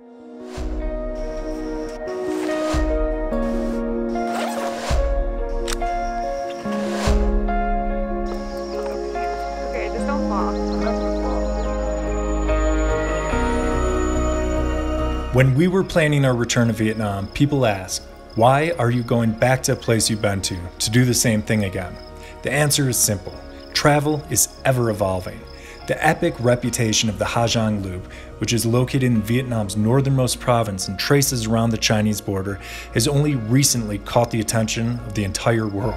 Okay, just don't fall. When we were planning our return to Vietnam, people ask, why are you going back to a place you've been to do the same thing again? The answer is simple. Travel is ever evolving. The epic reputation of the Ha Giang Loop, which is located in Vietnam's northernmost province and traces around the Chinese border, has only recently caught the attention of the entire world.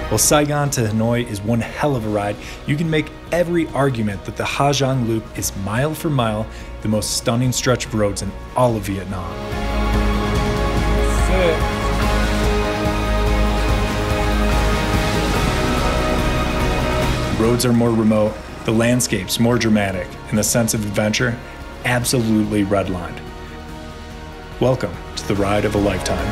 While Saigon to Hanoi is one hell of a ride, you can make every argument that the Ha Giang Loop is mile for mile the most stunning stretch of roads in all of Vietnam. Roads are more remote, the landscapes more dramatic, and the sense of adventure absolutely redlined. Welcome to the ride of a lifetime.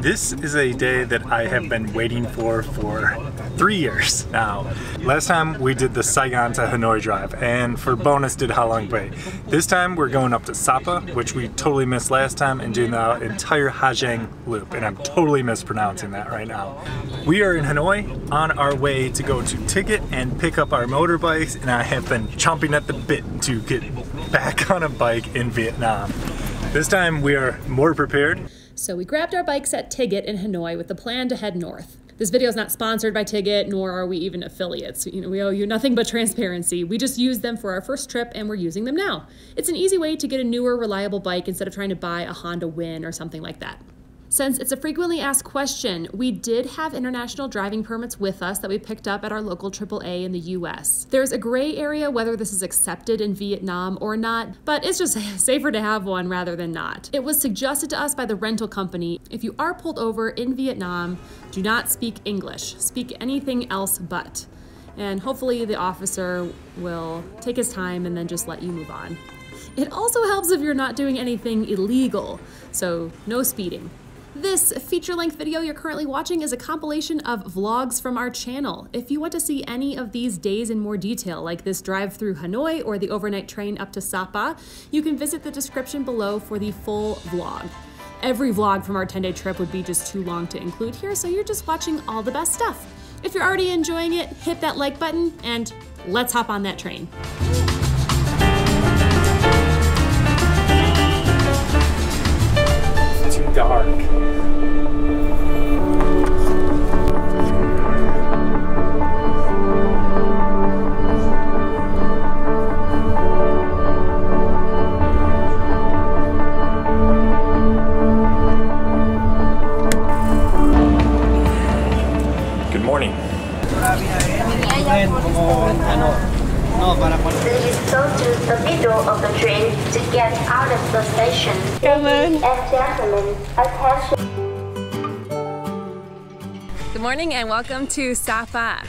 This is a day that I have been waiting for 3 years now. Last time we did the Saigon to Hanoi drive, and for bonus did Ha Long Bay. This time we're going up to Sapa, which we totally missed last time, and doing the entire Ha Giang Loop, and I'm totally mispronouncing that right now. We are in Hanoi on our way to go to Ticket and pick up our motorbikes, and I have been chomping at the bit to get back on a bike in Vietnam. This time we are more prepared. So we grabbed our bikes at Ticket in Hanoi with the plan to head north. This video is not sponsored by Ticket, nor are we even affiliates. We owe you nothing but transparency. We just used them for our first trip and we're using them now. It's an easy way to get a newer, reliable bike instead of trying to buy a Honda Win or something like that. Since it's a frequently asked question, we did have international driving permits with us that we picked up at our local AAA in the US. There's a gray area whether this is accepted in Vietnam or not, but it's just safer to have one rather than not. It was suggested to us by the rental company, if you are pulled over in Vietnam, do not speak English. Speak anything else but. And hopefully the officer will take his time and then just let you move on. It also helps if you're not doing anything illegal, so no speeding. This feature-length video you're currently watching is a compilation of vlogs from our channel. If you want to see any of these days in more detail, like this drive through Hanoi or the overnight train up to Sapa, you can visit the description below for the full vlog. Every vlog from our 10-day trip would be just too long to include here, so you're just watching all the best stuff. If you're already enjoying it, hit that like button and let's hop on that train. It's too dark. Good morning. Please go to the middle of the train to get out of the station. Ladies and gentlemen, attention. Good morning and welcome to Sapa.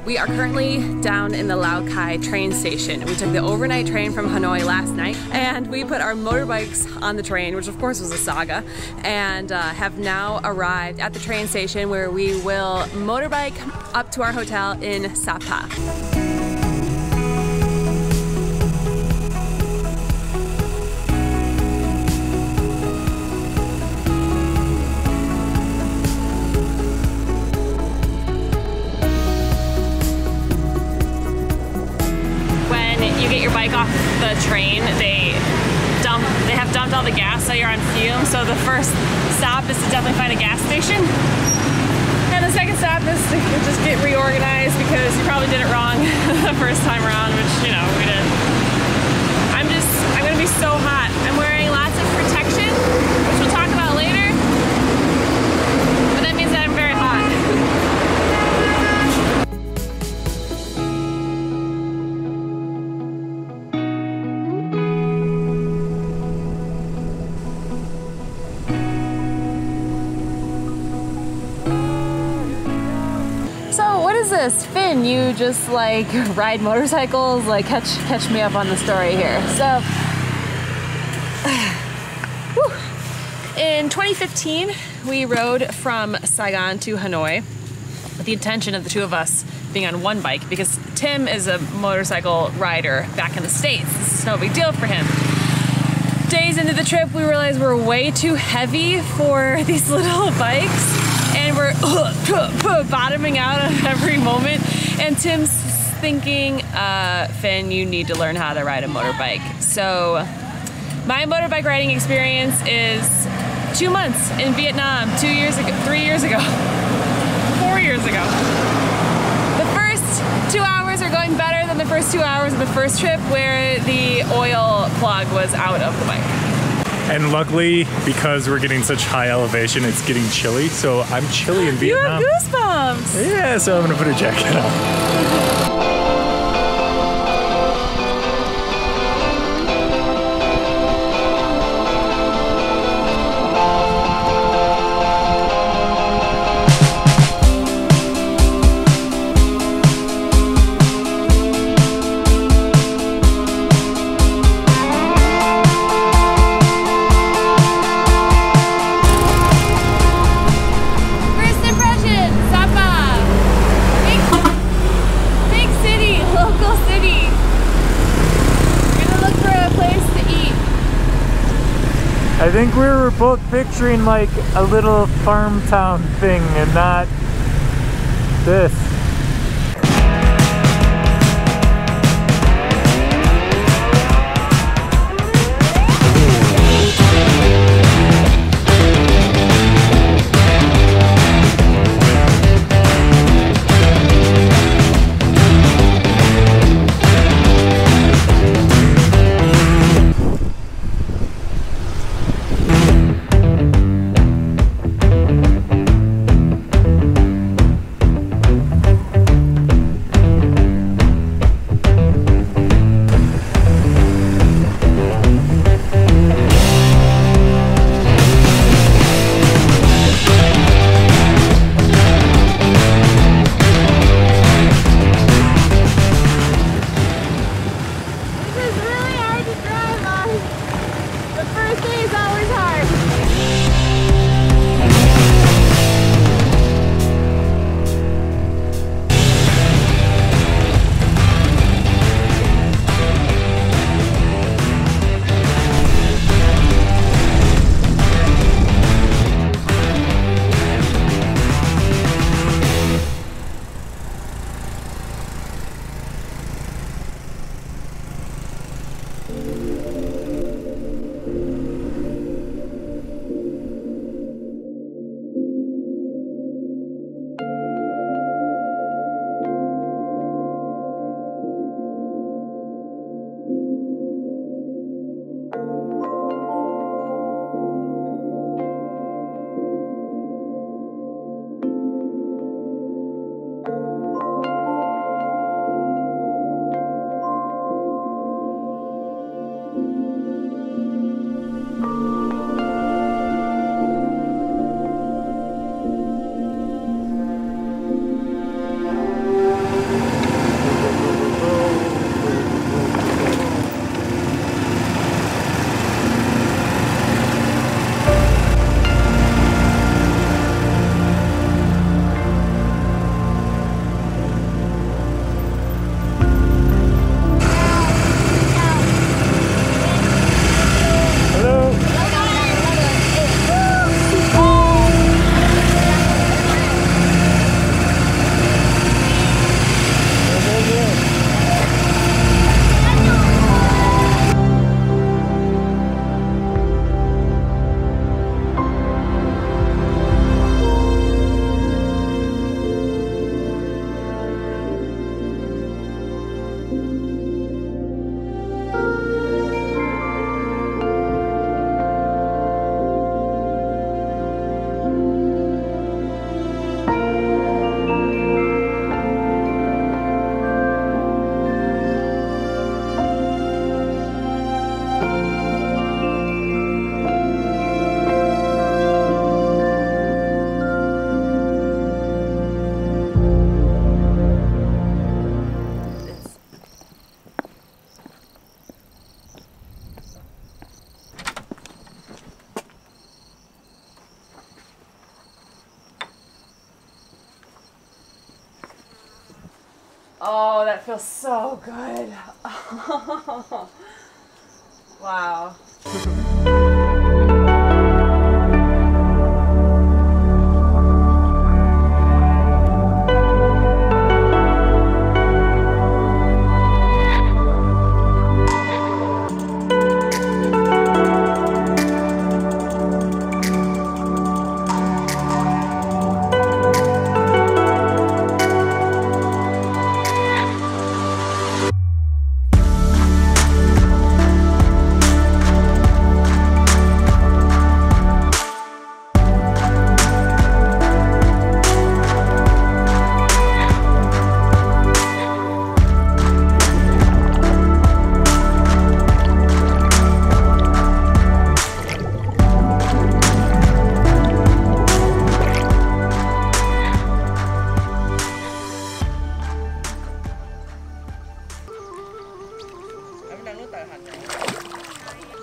We are currently down in the Lao Cai train station. We took the overnight train from Hanoi last night and we put our motorbikes on the train, which of course was a saga, and have now arrived at the train station where we will motorbike up to our hotel in Sapa. Off the train, they have dumped all the gas, so you're on fumes. So the first stop is to definitely find a gas station, and the second stop is to just get reorganized because you probably did it wrong the first time around, which we did. I'm gonna be so hot. I'm wearing lots of protection, which we'll talk about later, but that means that I'm very hot. this? Finn, you just like ride motorcycles? Like catch me up on the story here. So, in 2015, we rode from Saigon to Hanoi with the intention of the two of us being on one bike because Tim is a motorcycle rider back in the States. This is no big deal for him. Days into the trip, we realized we're way too heavy for these little bikes and we're bottoming out at every moment. And Tim's thinking, Finn, you need to learn how to ride a motorbike. So my motorbike riding experience is 2 months in Vietnam, 2 years ago, 3 years ago, 4 years ago. The first 2 hours are going better than the first 2 hours of the first trip where the oil plug was out of the bike. And luckily, because we're getting such high elevation, it's getting chilly. So I'm chilly in Vietnam. You have goosebumps! Yeah, so I'm gonna put a jacket on. First impression, Sapa! Big city, local city. We're gonna look for a place to eat. I think we were both picturing like a little farm town thing and not this. that feels so good. Wow.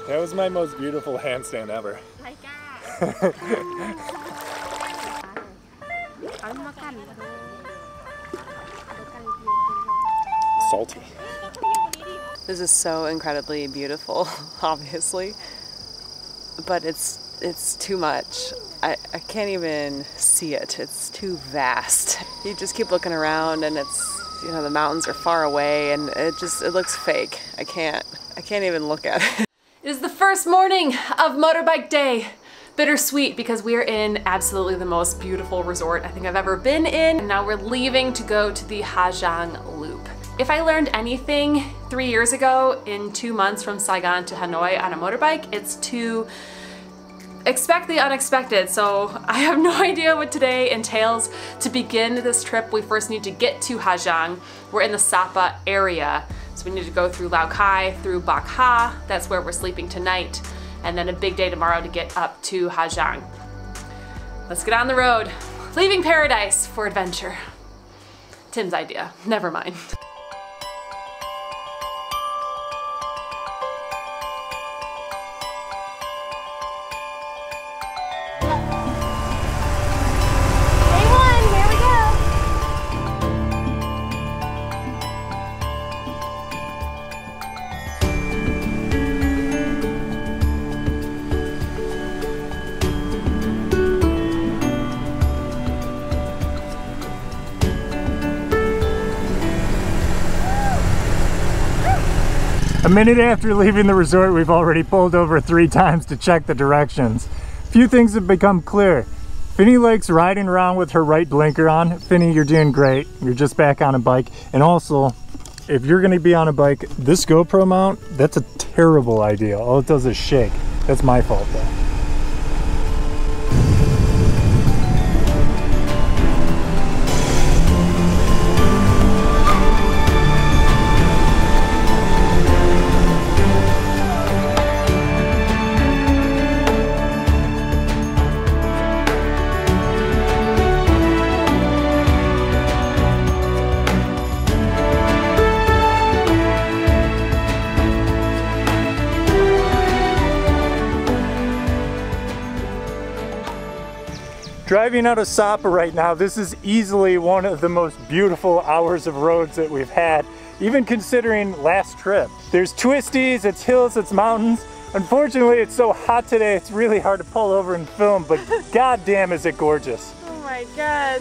That was my most beautiful handstand ever. Salty. This is so incredibly beautiful, obviously, but it's too much. I can't even see it. It's too vast. You just keep looking around and it's, you know, the mountains are far away and it looks fake. I can't even look at it. It is the first morning of motorbike day. Bittersweet because we are in absolutely the most beautiful resort I think I've ever been in. And now we're leaving to go to the Ha Giang Loop. If I learned anything 3 years ago in 2 months from Saigon to Hanoi on a motorbike, it's to expect the unexpected. So I have no idea what today entails. To begin this trip, we first need to get to Ha Giang. We're in the Sapa area. So we need to go through Lao Cai, through Bach Ha, that's where we're sleeping tonight, and then a big day tomorrow to get up to Ha Giang. Let's get on the road. Leaving paradise for adventure. Tim's idea, never mind. A minute after leaving the resort, we've already pulled over 3 times to check the directions. Few things have become clear. Finny likes riding around with her right blinker on. Finny, you're doing great. You're just back on a bike. And also, if you're gonna be on a bike, this GoPro mount, that's a terrible idea. All it does is shake. That's my fault though. Driving out of Sapa right now, this is easily one of the most beautiful hours of roads that we've had, even considering last trip. There's twisties, it's hills, it's mountains. Unfortunately, it's so hot today, it's really hard to pull over and film, but goddamn is it gorgeous. Oh my God.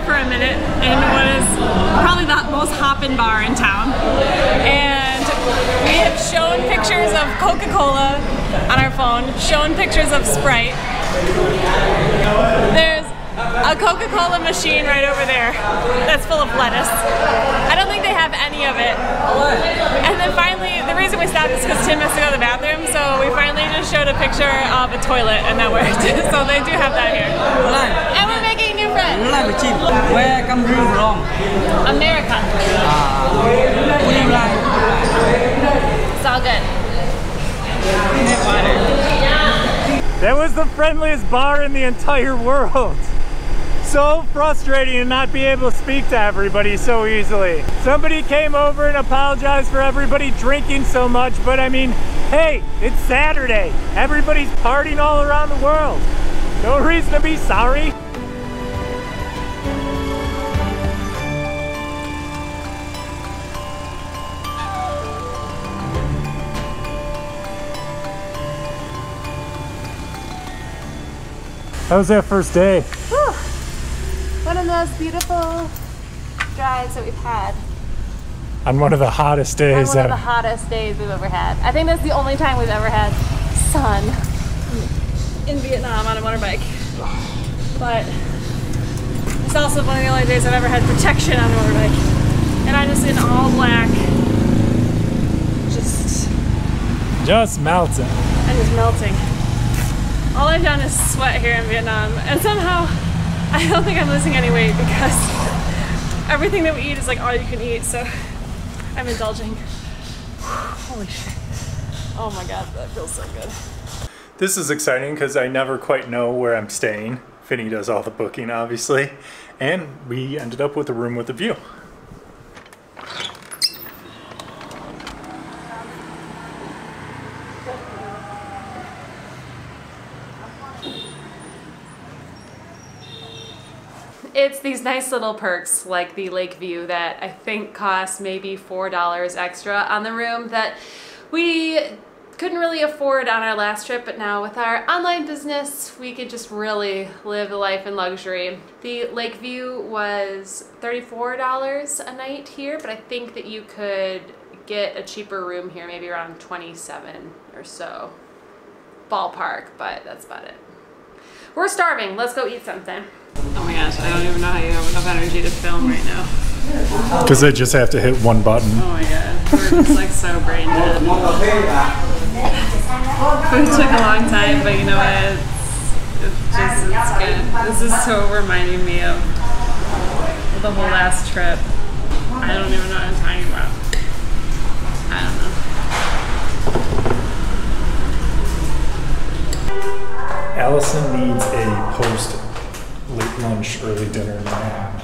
For a minute in what is probably the most hoppin' bar in town, and we have shown pictures of Coca-Cola on our phone, shown pictures of Sprite. There's a Coca-Cola machine right over there that's full of lettuce. I don't think they have any of it. And then finally, the reason we stopped is because Tim has to go to the bathroom, so we finally just showed a picture of a toilet and that worked. So they do have that here. And we're making new friends. Where come you from? America. What do you like? It's all good. Water. That was the friendliest bar in the entire world. so frustrating to not be able to speak to everybody so easily. Somebody came over and apologized for everybody drinking so much, but I mean, hey, it's Saturday. Everybody's partying all around the world. No reason to be sorry. How was that first day? Whew. One of the most beautiful drives that we've had. On one of the hottest days. On one of the hottest days we've ever had. I think that's the only time we've ever had sun in Vietnam on a motorbike. But it's also one of the only days I've ever had protection on a motorbike. And I'm just in all black. Just melting. I'm just melting. All I've done is sweat here in Vietnam, and somehow I don't think I'm losing any weight because everything that we eat is like all you can eat, so I'm indulging. Holy shit. Oh my god, that feels so good. This is exciting because I never quite know where I'm staying. Finney does all the booking, obviously, and we ended up with a room with a view. It's these nice little perks like the lake view that I think cost maybe $4 extra on the room that we couldn't really afford on our last trip, but now with our online business we could just really live the life in luxury. The lake view was $34 a night here, but I think that you could get a cheaper room here, maybe around 27 or so. Ballpark, but that's about it. We're starving, let's go eat something. Oh my gosh, I don't even know how you have enough energy to film right now. Because I just have to hit one button. Oh my god, we're just like so brain dead. It took a long time, but you know what, it's good. This is so reminding me of the whole last trip. I don't even know what I'm talking about. I don't know. Allison needs a post late lunch, early dinner nap.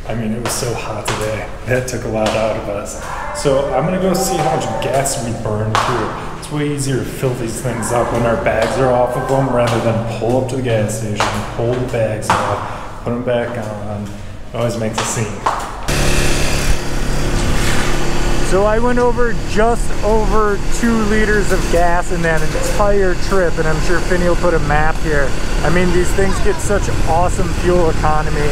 I mean, it was so hot today. That took a lot out of us. So I'm gonna go see how much gas we burned through. It's way easier to fill these things up when our bags are off of them rather than pull up to the gas station, pull the bags off, put them back on. It always makes a scene. So I went over just over 2 liters of gas in that entire trip, and I'm sure Finney will put a map here. I mean, these things get such awesome fuel economy.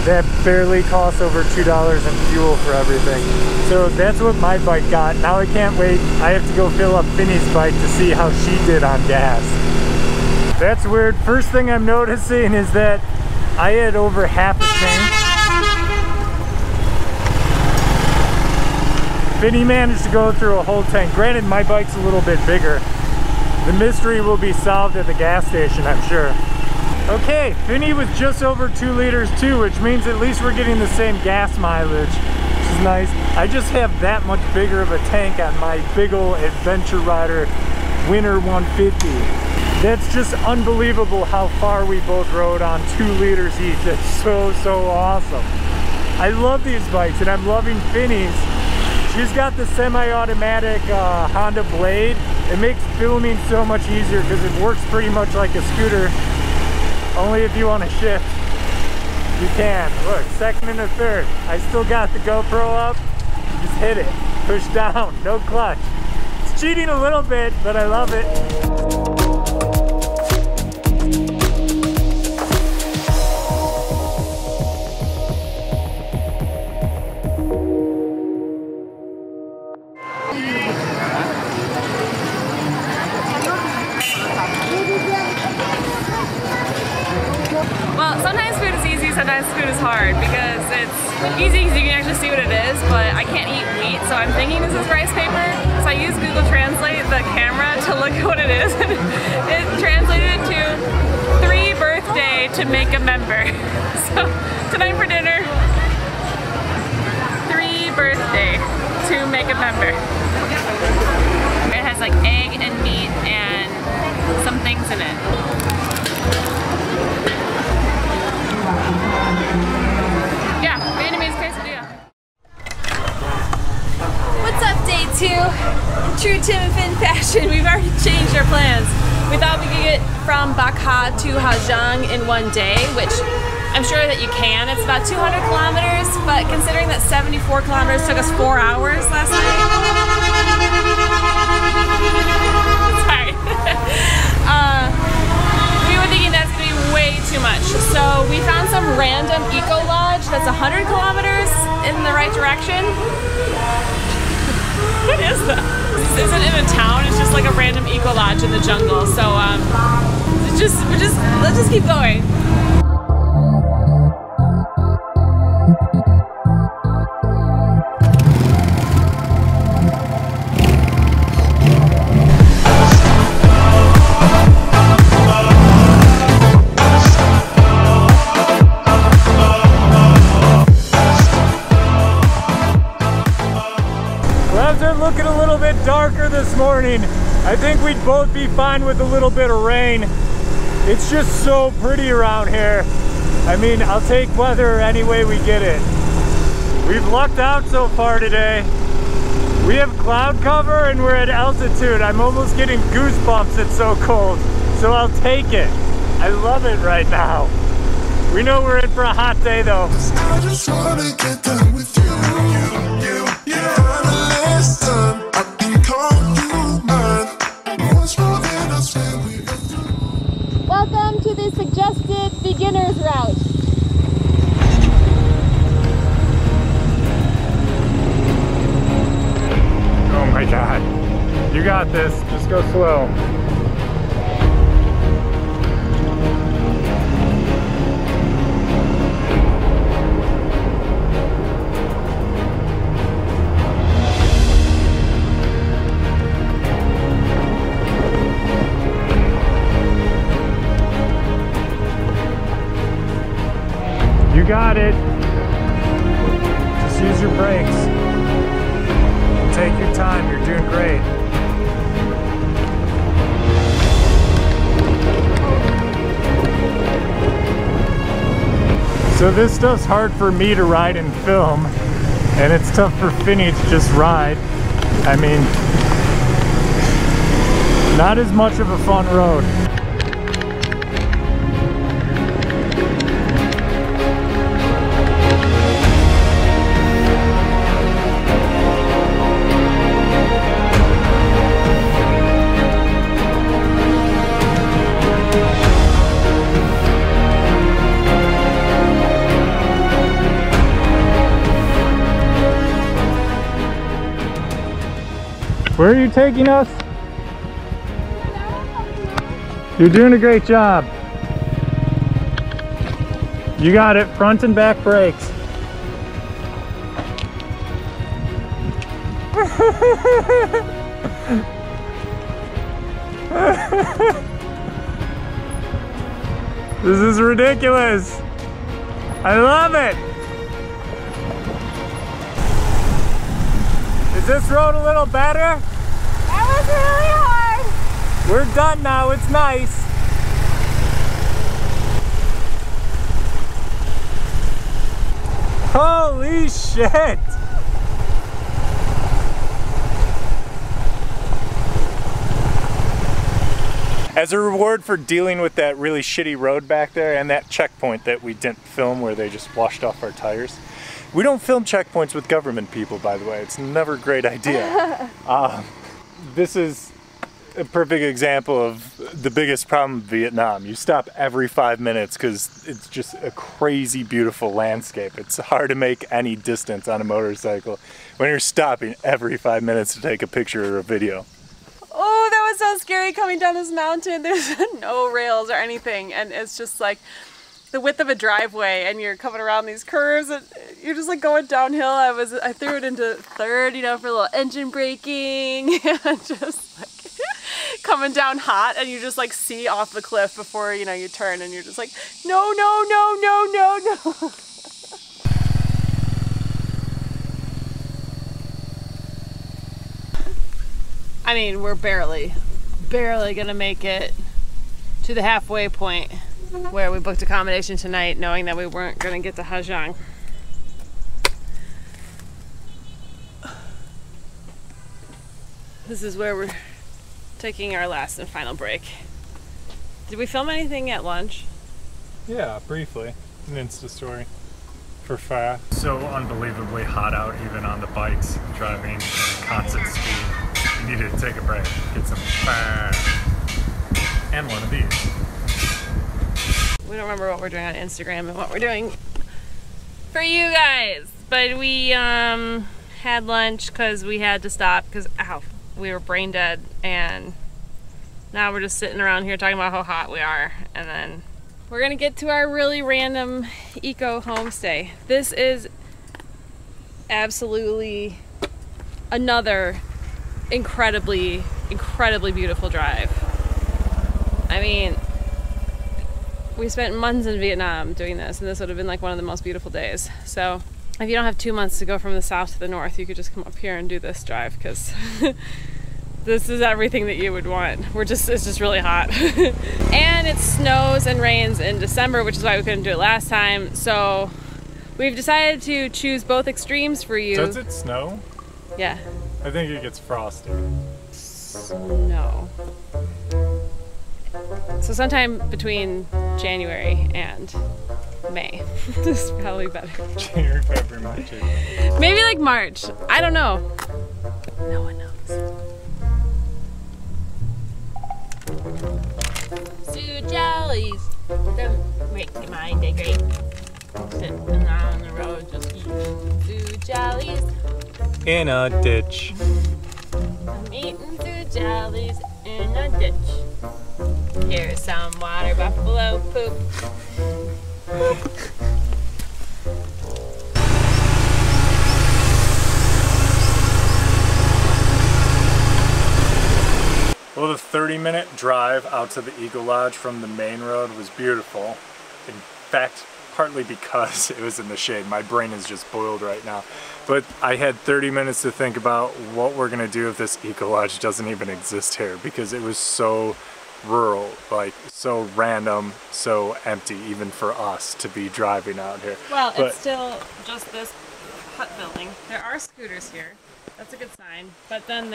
That barely costs over $2 in fuel for everything. So that's what my bike got. Now I can't wait. I have to go fill up Finney's bike to see how she did on gas. That's weird. First thing I'm noticing is that I had over half a tank. Finney managed to go through a whole tank. Granted, my bike's a little bit bigger. The mystery will be solved at the gas station, I'm sure. Okay, Finney was just over 2 liters too, which means at least we're getting the same gas mileage, which is nice. I just have that much bigger of a tank on my big ol' Adventure Rider Winter 150. That's just unbelievable how far we both rode on 2 liters each. That's so awesome. I love these bikes, and I'm loving Finney's. She's got the semi-automatic Honda Blade. It makes filming so much easier because it works pretty much like a scooter. Only if you want to shift, you can. Look, second and a third. I still got the GoPro up. Just hit it. Push down, no clutch. It's cheating a little bit, but I love it. Well, sometimes food is easy, sometimes food is hard because it's easy because you can actually see what it is, but I can't eat wheat, so I'm thinking this is rice paper. So I use Google Translate the camera to look at what it is. It translated it to 3 birthday to make a member. So tonight for dinner, 3 birthday to make a member. It has like egg and meat and some things in it. true Tim and Finn fashion, we've already changed our plans. We thought we could get from Bach Ha to Ha Giang in one day, which I'm sure that you can. It's about 200 kilometers, but considering that 74 kilometers took us 4 hours last night. Sorry. We were thinking that's gonna be way too much. So we found some random eco lodge that's 100 kilometers in the right direction. What is that? This isn't in a town, it's just like a random eco lodge in the jungle. So let's just keep going. Looking a little bit darker this morning. I think we'd both be fine with a little bit of rain. It's just so pretty around here. I mean, I'll take weather any way we get it. We've lucked out so far today. We have cloud cover and we're at altitude. I'm almost getting goosebumps, it's so cold. So I'll take it. I love it right now. We know we're in for a hot day though. I just wanna get done with you. Welcome to the suggested beginner's route. Oh my God. You got this. Just go slow. You got it. Just use your brakes. Take your time, you're doing great. So this stuff's hard for me to ride and film, and it's tough for Finny to just ride. I mean, not as much of a fun road. Where are you taking us? You're doing a great job. You got it, front and back brakes. This is ridiculous. I love it. Is this road a little better? That was really hard. We're done now, it's nice. Holy shit! As a reward for dealing with that really shitty road back there and that checkpoint that we didn't film where they just washed off our tires. We don't film checkpoints with government people, by the way. It's never a great idea. This is a perfect example of the biggest problem in Vietnam. You stop every 5 minutes because it's just a crazy beautiful landscape. It's hard to make any distance on a motorcycle when you're stopping every 5 minutes to take a picture or a video. Oh, that was so scary coming down this mountain. There's no rails or anything, and it's just like the width of a driveway, and you're coming around these curves and you're just like going downhill. I threw it into third, you know, for a little engine braking and just like coming down hot, and you just like see off the cliff before, you know, you turn, and you're just like, no, no, no, no, no, no. I mean, we're barely gonna make it to the halfway point where we booked accommodation tonight, knowing that we weren't gonna get to Ha Giang. This is where we're taking our last and final break. Did we film anything at lunch? Yeah, briefly. An Insta story for Pha. So unbelievably hot out, even on the bikes, driving at constant speed. We needed to take a break, get some Pha. And one of these. We don't remember what we're doing on Instagram and what we're doing for you guys. But we had lunch because we had to stop because, ow, we were brain dead. And now we're just sitting around here talking about how hot we are. And then we're gonna get to our really random eco homestay. This is absolutely another incredibly beautiful drive. I mean, we spent months in Vietnam doing this, and this would have been like one of the most beautiful days. So if you don't have 2 months to go from the south to the north, you could just come up here and do this drive, because this is everything that you would want. It's just really hot. And it snows and rains in December, which is why we couldn't do it last time. So we've decided to choose both extremes for you. Does it snow? Yeah. I think it gets frosty. Snow. So sometime between January and May. This is probably better. January, February, March, April. Maybe like March. I don't know. No one knows. Sue Jellies. Don't make your mind a great. Sitting on the road just eating Sue Jellies. In a ditch. I'm eating Sue Jellies in a ditch. Here's some water buffalo poop. Well, the 30-minute drive out to the Eagle Lodge from the main road was beautiful. In fact, partly because it was in the shade. My brain is just boiled right now. But I had 30 minutes to think about what we're gonna do if this Eagle Lodge doesn't even exist here, because it was so rural, like so random, so empty, even for us to be driving out here. Well, it's still just this hut building. There are scooters here. That's a good sign. But then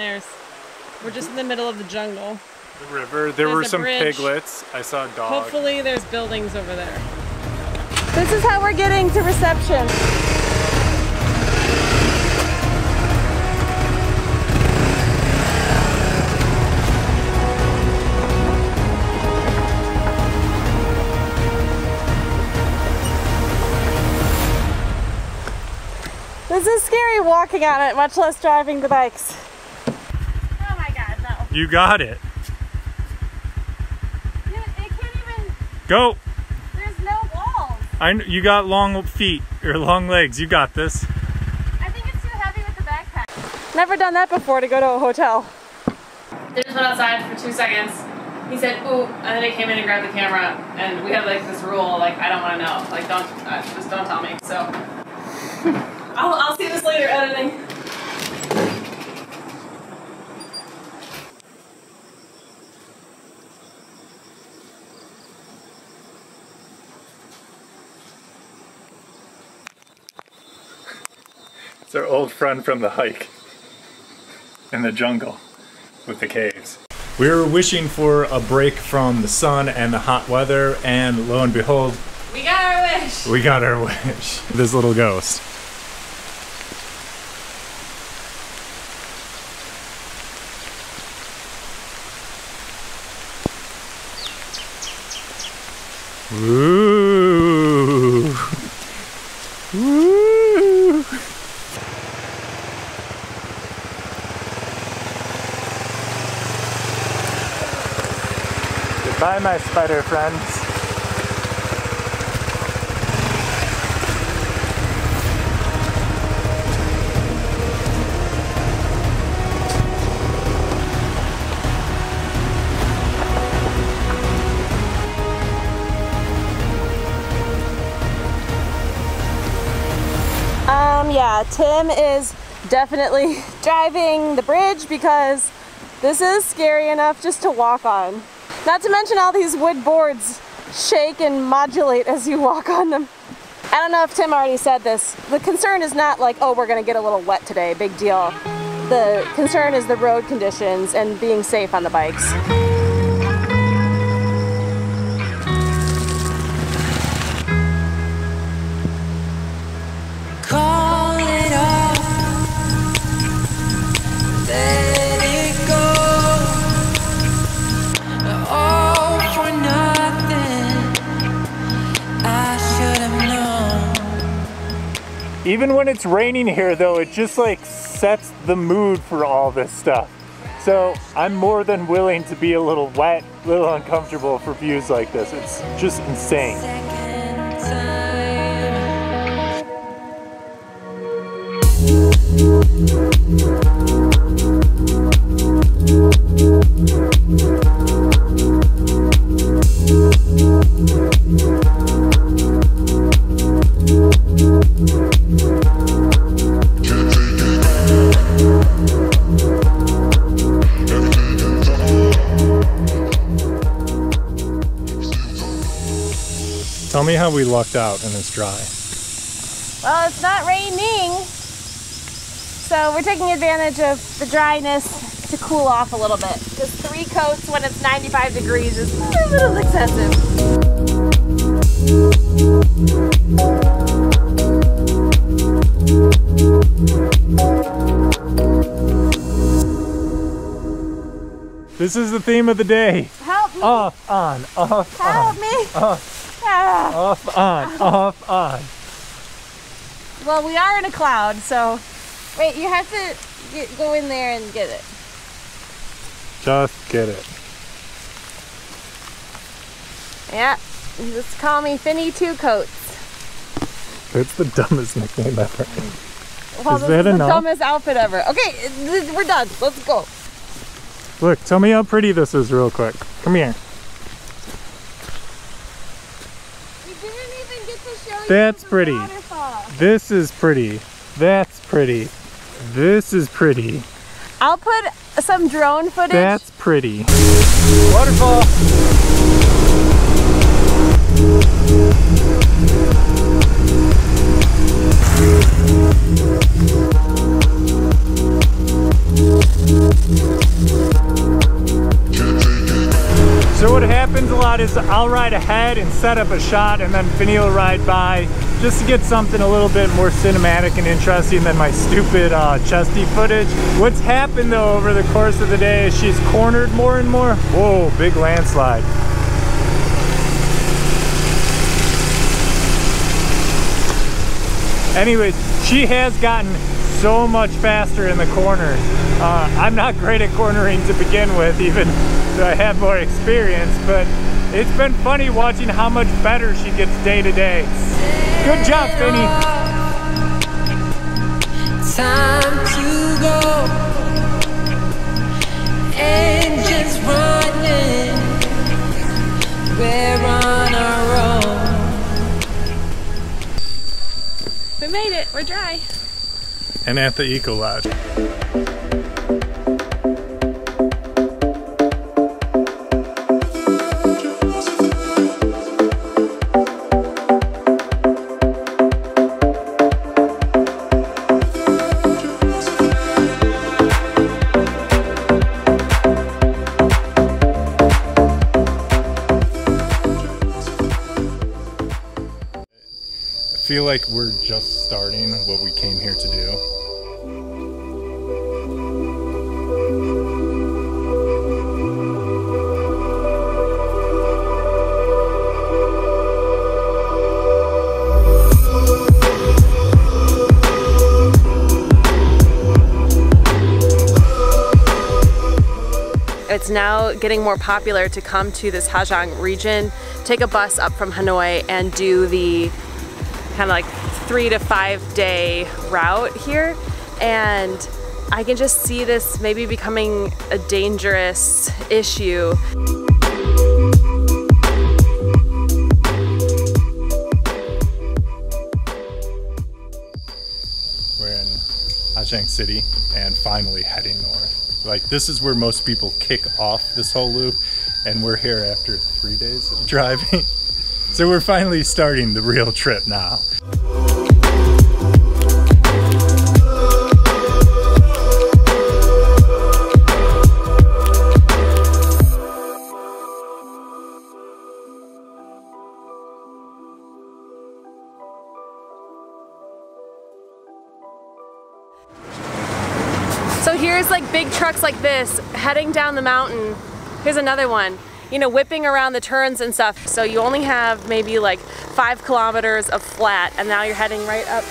we're just in the middle of the jungle. The river, there were some piglets. I saw a dog. Hopefully there's buildings over there. This is how we're getting to reception. This is scary walking on it, much less driving the bikes. Oh my god, no. You got it. Dude, it can't even... Go! There's no walls. You got long feet, or long legs. You got this. I think it's too heavy with the backpack. Never done that before, to go to a hotel. They just went outside for 2 seconds. He said, ooh, and then he came in and grabbed the camera, and we have like this rule, like, I don't want to know. Like, just don't tell me, so... I'll see this later editing. It's our old friend from the hike in the jungle with the caves. We were wishing for a break from the sun and the hot weather, and lo and behold, we got our wish. We got our wish. This little ghost. Woo! Woo! Goodbye, my spider friends. Yeah, Tim is definitely driving the bridge because this is scary enough just to walk on. Not to mention all these wood boards shake and modulate as you walk on them. I don't know if Tim already said this. The concern is not like, oh, we're gonna get a little wet today, big deal. the concern is the road conditions and being safe on the bikes. Even when it's raining here though, it just like sets the mood for all this stuff. So I'm more than willing to be a little wet, a little uncomfortable for views like this. It's just insane. Tell me how we lucked out and it's dry. Well, it's not raining, so we're taking advantage of the dryness to cool off a little bit. Because 3 coats when it's 95 degrees is a little excessive. This is the theme of the day. Help me. Off, on, off, Help on. me. Off, on, off, on. Well, we are in a cloud, so wait, you have to go in there and get it. Just get it. Yeah, just call me Finny Two Coats. That's the dumbest nickname ever. Well, Is this that is enough? the dumbest outfit ever. Okay, we're done. Let's go. Look, tell me how pretty this is real quick. Come here. We didn't even get to show you That's the pretty. waterfall. This is pretty. That's pretty. This is pretty. I'll put some drone footage. That's pretty. Waterfall. So what happens a lot is I'll ride ahead and set up a shot, and then Finny will ride by just to get something a little bit more cinematic and interesting than my stupid chesty footage. What's happened though over the course of the day is she's cornered more and more. Whoa, big landslide. Anyways, she has gotten so much faster in the corners. I'm not great at cornering to begin with, even though I have more experience, but it's been funny watching how much better she gets day to day. Good job, Finny. Time to go. Engines running. We're on our own. We made it. We're dry. And at the Eco Lodge. I feel like we're just starting what we came here to do. It's now getting more popular to come to this Ha Giang region, take a bus up from Hanoi and do the kind of like 3 to 5 day route here. And I can just see this maybe becoming a dangerous issue. We're in Ha Giang City and finally heading north. Like, this is where most people kick off this whole loop, and we're here after 3 days of driving. So we're finally starting the real trip now. trucks like this heading down the mountain. Here's another one, you know, whipping around the turns and stuff. So you only have maybe like 5 kilometers of flat, and now you're heading right up.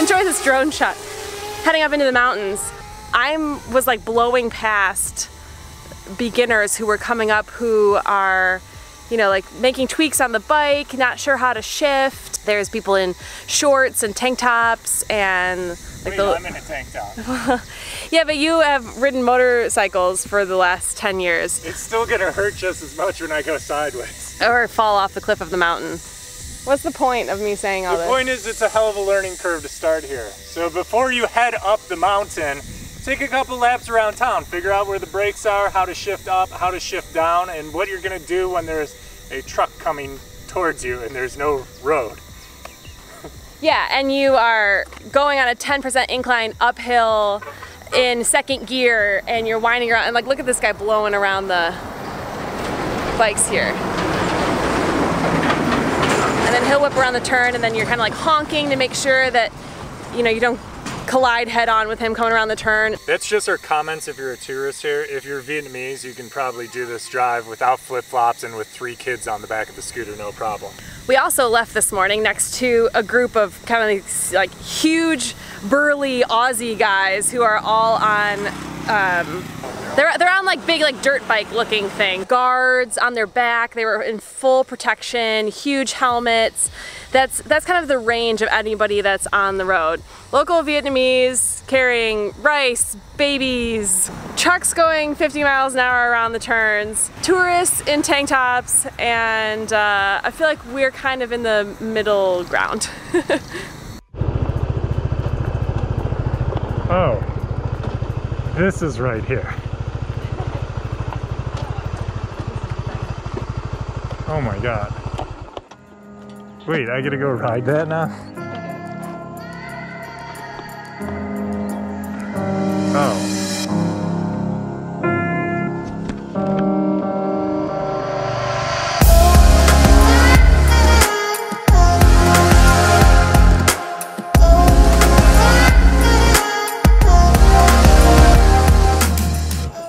Enjoy this drone shot. Heading up into the mountains. I was like blowing past beginners who were coming up who are, you know, like making tweaks on the bike, not sure how to shift. There's people in shorts and tank tops and like I'm in a tank top. Yeah, but you have ridden motorcycles for the last 10 years. It's still gonna hurt just as much when I go sideways. Or fall off the cliff of the mountain. What's the point of me saying all this? The point is it's a hell of a learning curve to start here. So before you head up the mountain, take a couple laps around town. Figure out where the brakes are, how to shift up, how to shift down, and what you're gonna do when there's a truck coming towards you and there's no road. Yeah, and you are going on a 10% incline uphill in second gear, and you're winding around, and like look at this guy blowing around the bikes here. And then he'll whip around the turn, and then you're kind of like honking to make sure that, you know, you don't collide head on with him coming around the turn. That's just our comments if you're a tourist here. If you're Vietnamese, you can probably do this drive without flip-flops and with 3 kids on the back of the scooter, no problem. We also left this morning next to a group of kind of these, like huge, burly Aussie guys who are all on, they're on like big like dirt bike looking thing. Guards on their back, they were in full protection, huge helmets. That's kind of the range of anybody that's on the road. Local Vietnamese carrying rice, babies, trucks going 50 miles an hour around the turns, tourists in tank tops, and I feel like we're kind of in the middle ground. Oh, this is right here. Oh my God. Wait, I gotta go ride that now? Oh.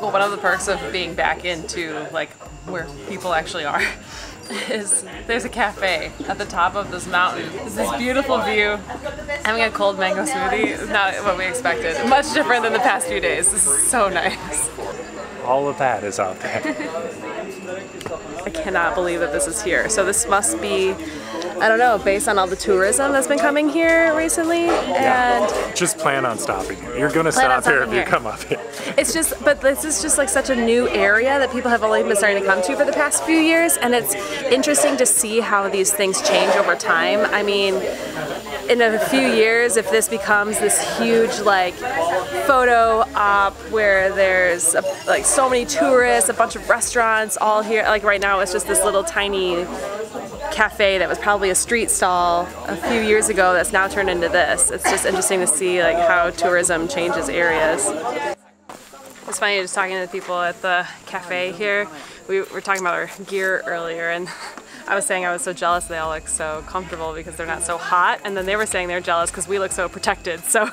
Well, one of the perks of being back into like where people actually are is there's a cafe at the top of this mountain. It's this beautiful view. Having a cold mango smoothie is not what we expected. Much different than the past few days. This is so nice. All of that is out there. I cannot believe that this is here. So this must be, I don't know, based on all the tourism that's been coming here recently. And just plan on stopping here. You're gonna stop here if you come up here. It's just, but this is just like such a new area that people have only been starting to come to for the past few years, and it's interesting to see how these things change over time. I mean, in a few years, if this becomes this huge like photo op where there's like so many tourists, a bunch of restaurants all here, like right now it's just this little tiny cafe that was probably a street stall a few years ago that's now turned into this. It's just interesting to see like how tourism changes areas. It's funny just talking to the people at the cafe here. We were talking about our gear earlier, and I was saying I was so jealous they all look so comfortable because they're not so hot, and then they were saying they're jealous because we look so protected. So,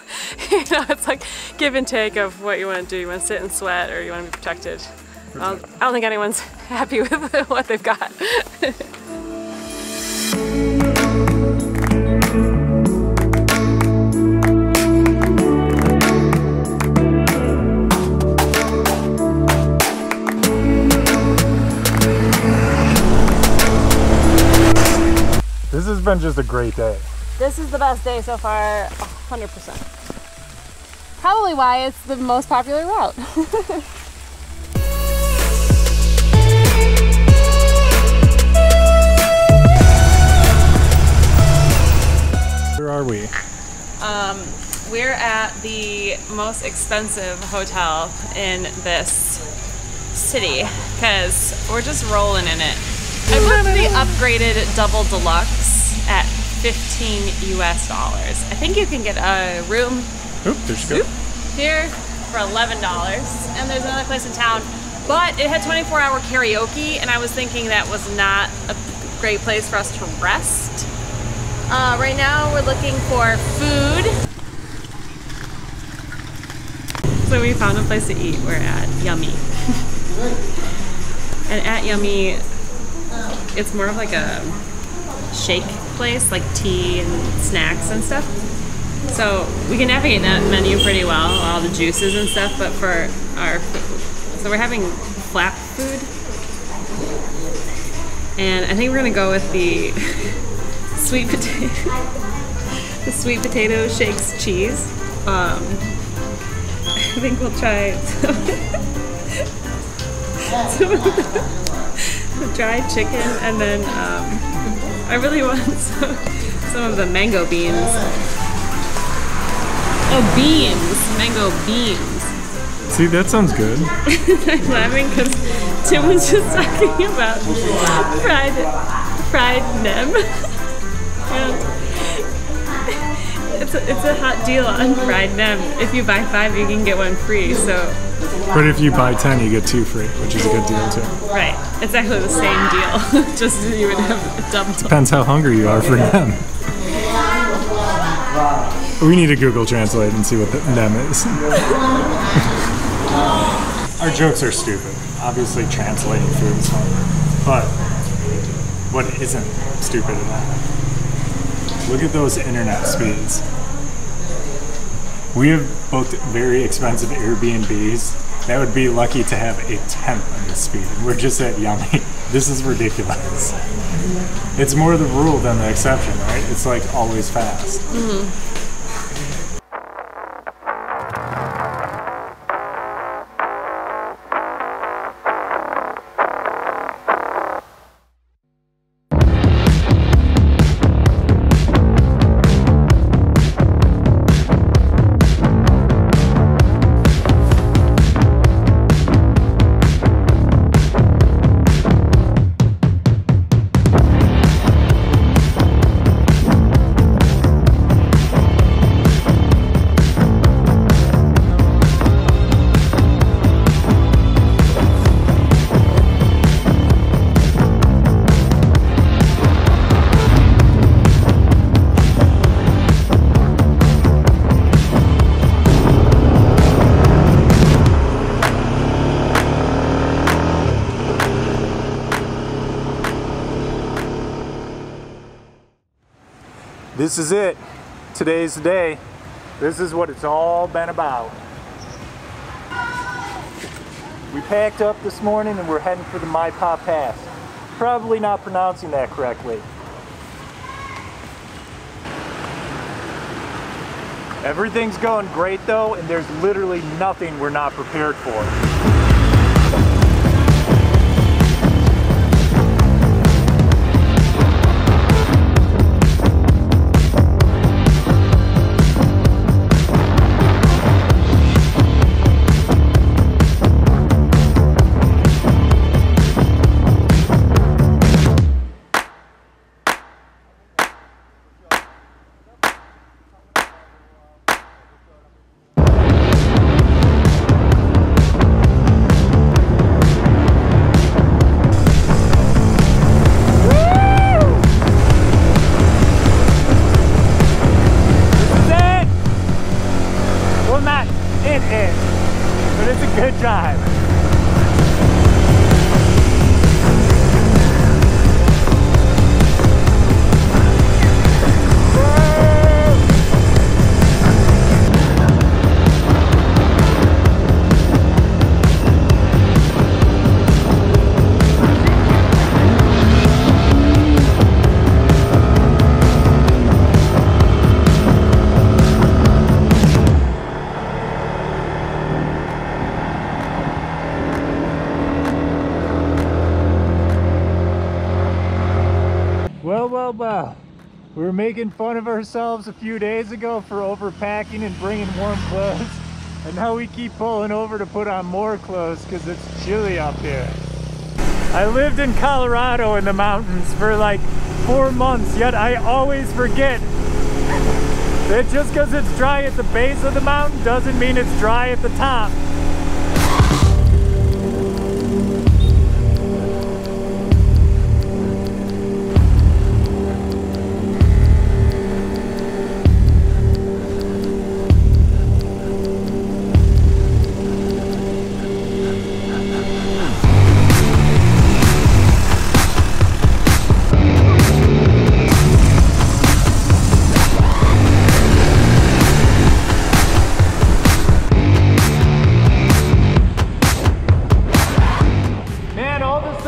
you know, it's like give and take of what you want to do. You want to sit and sweat, or you want to be protected. I don't think anyone's happy with what they've got. This has been just a great day. This is the best day so far, 100%. Probably why it's the most popular route. Where are we? We're at the most expensive hotel in this city because we're just rolling in it. I booked the upgraded double deluxe at $15 US. I think you can get a room here for $11, and there's another place in town, but it had 24-hour karaoke, and I was thinking that was not a great place for us to rest. Right now we're looking for food. So we found a place to eat. We're at Yummy. And at Yummy, it's more of like a shake place, like tea and snacks and stuff. So we can navigate that menu pretty well, all the juices and stuff, but for our so we're having flap food. And I think we're gonna go with the sweet potato shakes cheese. I think we'll try some of the dried chicken, and then I really want some of the mango beans. Oh, beans! Mango beans. See, that sounds good. I'm laughing because Tim was just talking about fried nem. And it's a hot deal on fried nem. If you buy 5, you can get 1 free. So. But if you buy 10, you get 2 free, which is a good deal too. Right. It's actually the same deal. Just you would have a double. Depends how hungry you are for nem. We need to Google Translate and see what the nem is. Our jokes are stupid. Obviously, translating food is hard. But what isn't stupid at all? Look at those internet speeds. We have booked very expensive Airbnbs that would be lucky to have a 10th of the speed. We're just at Yummy. This is ridiculous. It's more the rule than the exception, right? It's like always fast. Mm-hmm. This is it. Today's the day. This is what it's all been about. We packed up this morning and we're heading for the Mai Pa Pass. Probably not pronouncing that correctly. Everything's going great though, and there's literally nothing we're not prepared for. Good drive. Well, we were making fun of ourselves a few days ago for overpacking and bringing warm clothes, and now we keep pulling over to put on more clothes because it's chilly up here. I lived in Colorado in the mountains for like 4 months, yet I always forget that just because it's dry at the base of the mountain doesn't mean it's dry at the top.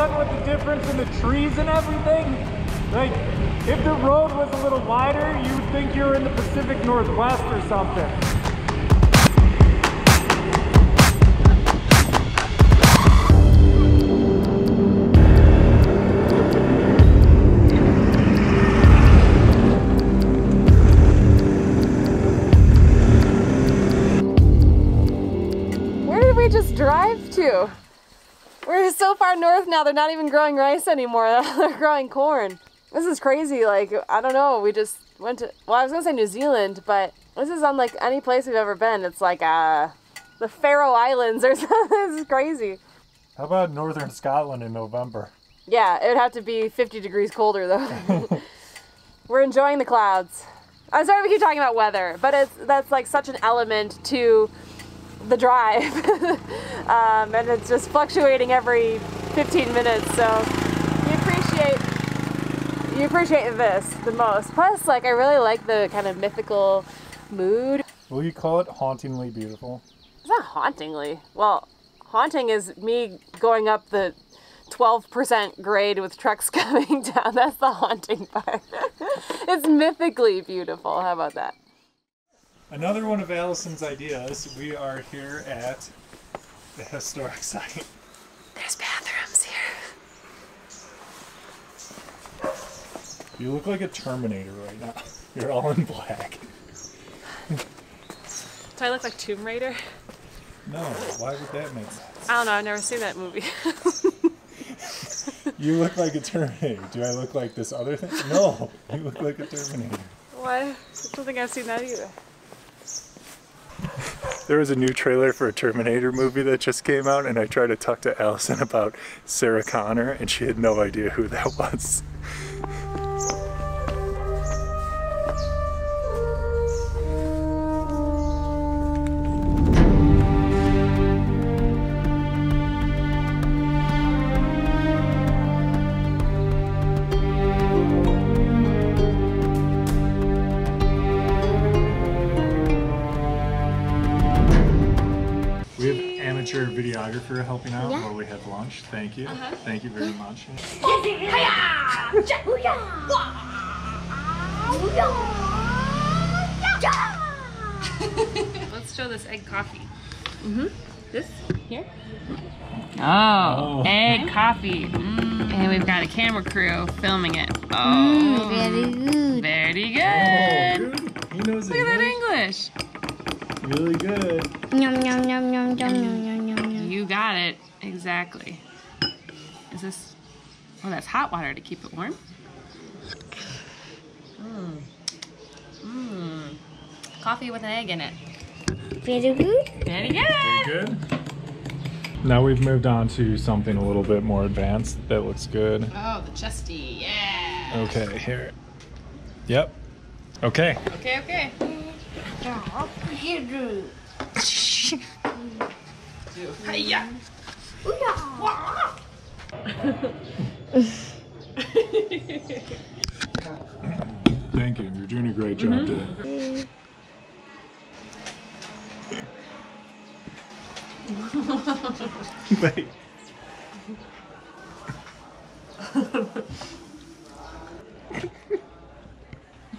done with the difference in the trees and everything? Like, if the road was a little wider, you would think you were in the Pacific Northwest or something. Where did we just drive to? We're so far north now, they're not even growing rice anymore. They're growing corn. This is crazy. Like, I don't know. We just went to, well, I was gonna say New Zealand, but this is unlike any place we've ever been. It's like the Faroe Islands or something. This is crazy. How about northern Scotland in November? Yeah, it would have to be 50 degrees colder though. We're enjoying the clouds. I'm sorry we keep talking about weather, but that's like such an element to the drive. And it's just fluctuating every 15 minutes, so you appreciate this the most. Plus, like, I really like the kind of mythical mood. Will you call it hauntingly beautiful? It's not hauntingly. Well, haunting is me going up the 12% grade with trucks coming down. That's the haunting part. It's mythically beautiful. How about that? Another one of Allison's ideas. We are here at the historic site. There's bathrooms here. You look like a Terminator right now. You're all in black. Do I look like Tomb Raider? No, why would that make sense? I don't know, I've never seen that movie. You look like a Terminator. Do I look like this other thing? No, you look like a Terminator. Why? I don't think I've seen that either. There was a new trailer for a Terminator movie that just came out, and I tried to talk to Allison about Sarah Connor, and she had no idea who that was. Videographer helping out while we have lunch. Thank you. Thank you very much. Let's show this egg coffee. This here. Oh, egg coffee. And we've got a camera crew filming it. Oh, very good. Very good. Oh, good. He knows Look at that English. Really good. Yum, yum, yum, yum, yum, yum, yum, yum. You got it. Exactly. Is this... Oh, that's hot water to keep it warm. Coffee with an egg in it. Very good. Very good. Very good. Now we've moved on to something a little bit more advanced that looks good. Oh, the chesty. Yeah. Okay, here. Yep. Okay. Okay, okay. Hiya. Thank you. You're doing a great job today. Wait.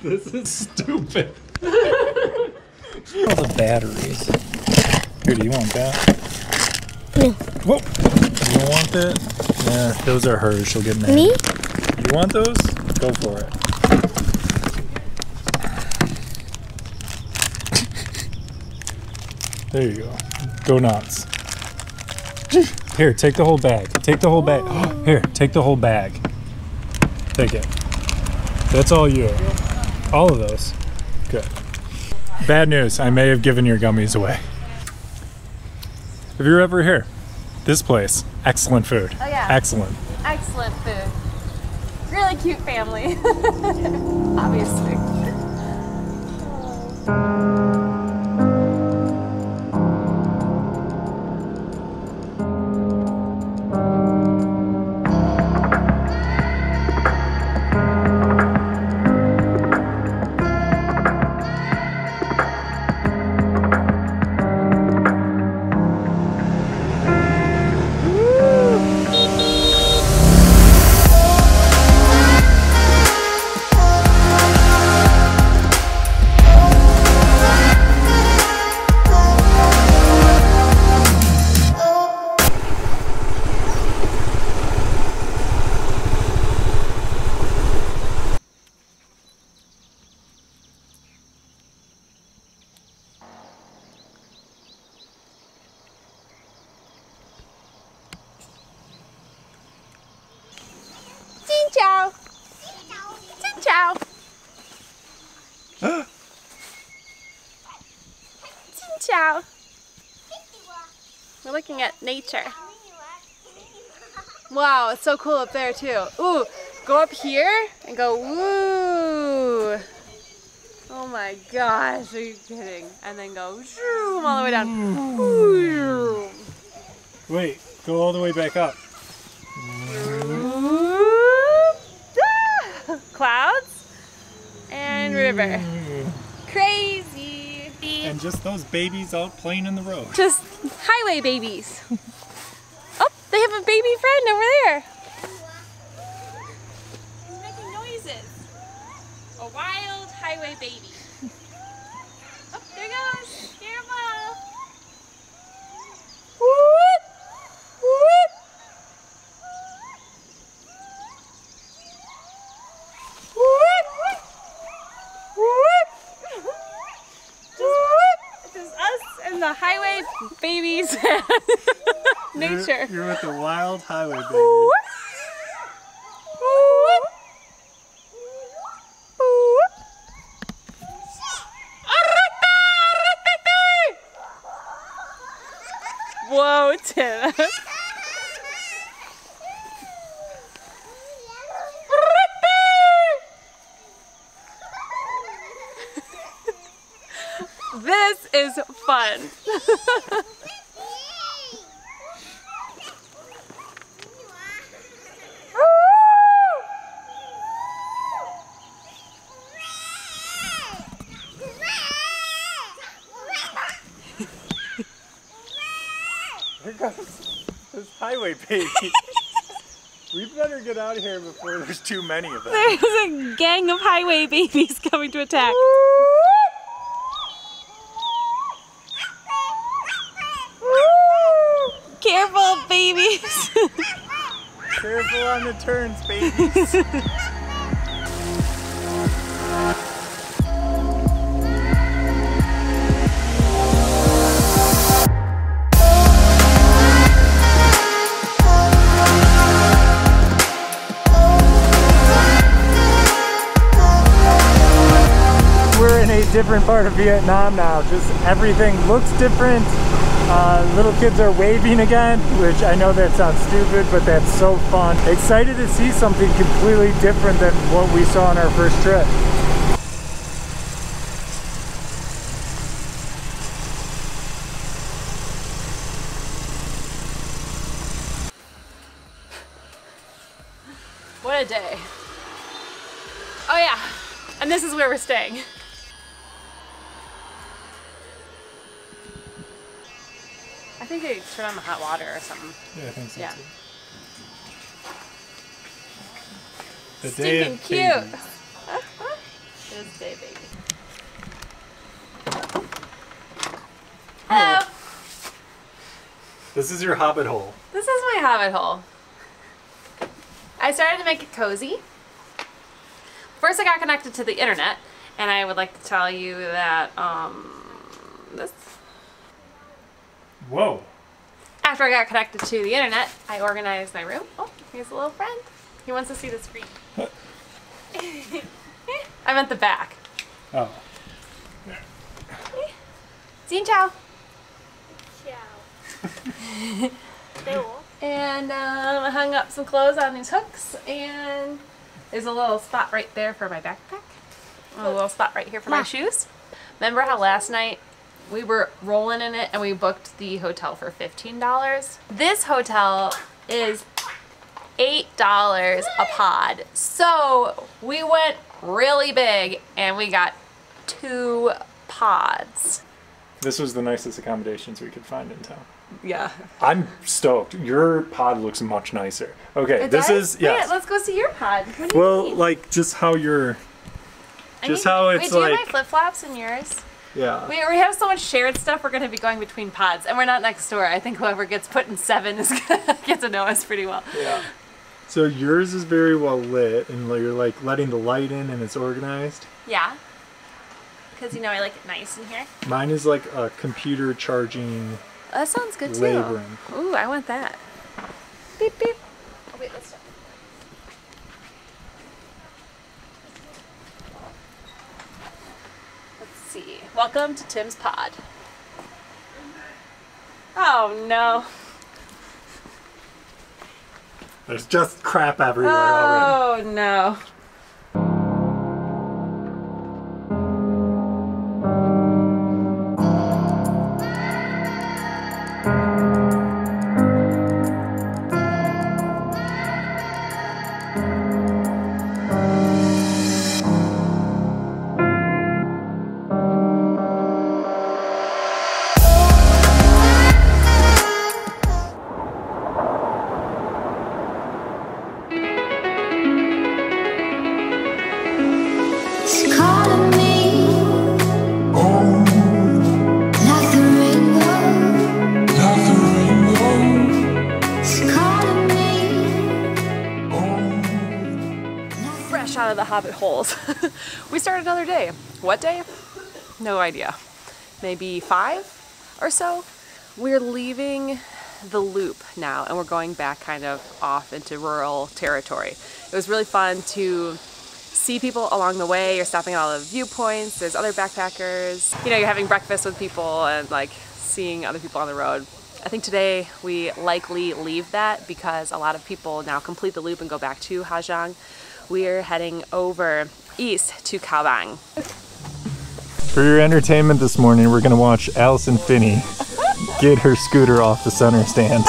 This is stupid. All the batteries. Here, do you want that? No. Whoa! You don't want that? Yeah, those are hers. She'll get mad. Me? You want those? Go for it. There you go. Go nuts. Here, take the whole bag. Take the whole bag. Here, take the whole bag. Take it. That's all you. All of those. Good. Bad news. I may have given your gummies away. If you're ever here, this place, excellent food. Oh yeah. Excellent. Excellent food. Really cute family. Obviously. Ciao. We're looking at nature. Wow, it's so cool up there too. Ooh, go up here and go woo. Oh my gosh, are you kidding? And then go zoom all the way down. Woo. Wait, go all the way back up. Clouds and river. Crazy. And just those babies out playing in the road. Just highway babies. Oh, they have a baby friend over there. He's making noises. A wild highway baby. Oh, there goes. Careful. Whoop, whoop. Just us and the highway babies. Nature. You're with the wild highway baby. Whoa, Tim. This is fun. Here comes this highway baby. We better get out of here before there's too many of them. There's a gang of highway babies coming to attack. Careful, babies. Careful on the turns, babies. We're in a different part of Vietnam now. Just everything looks different. Little kids are waving again, which I know that sounds stupid, but that's so fun. Excited to see something completely different than what we saw on our first trip. What a day. Oh yeah, and this is where we're staying. I think they turn on the hot water or something. Yeah, I think so Yeah. too. The day Stinking of cute. babies. This day, baby. Hello. This is your hobbit hole. This is my hobbit hole. I started to make it cozy. First I got connected to the internet, and I would like to tell you that this Whoa. after I got connected to the internet, I organized my room. Oh, here's a little friend. He wants to see the screen. I meant the back. Oh. Xin chào. Ciao. And I hung up some clothes on these hooks, and there's a little spot right there for my backpack. A little spot right here for my shoes. Remember how last night we were rolling in it and we booked the hotel for $15? This hotel is $8 a pod. So we went really big and we got 2 pods. This was the nicest accommodations we could find in town. Yeah. I'm stoked. Your pod looks much nicer. Okay, It this does? is, yes. Wait, let's go see your pod. What do you Well, mean? like, just how you're, I just need- how it's wait, do you have like, my flip-flops and yours? yeah. We have so much shared stuff, we're going to be going between pods, and we're not next door. I think whoever gets put in 7 is going to get to know us pretty well. Yeah. So yours is very well lit, and you're like letting the light in and it's organized. Yeah. Because, you know, I like it nice in here. Mine is like a computer charging Oh, that sounds good, too. laboring. Ooh, I want that. Beep, beep. Oh, wait, let's stop. Let's see. Welcome to Tim's pod. Oh no. There's just crap everywhere already. Oh no. Out of the hobbit holes. We started another day. What day? No idea. Maybe 5 or so. We're leaving the loop now and we're going back kind of off into rural territory. It was really fun to see people along the way. You're stopping at all the viewpoints. There's other backpackers. You know, you're having breakfast with people and like seeing other people on the road. I think today we likely leave that because a lot of people now complete the loop and go back to Ha Giang. We're heading over east to Cao Bang. For your entertainment this morning, we're gonna watch Allison Finney get her scooter off the center stand.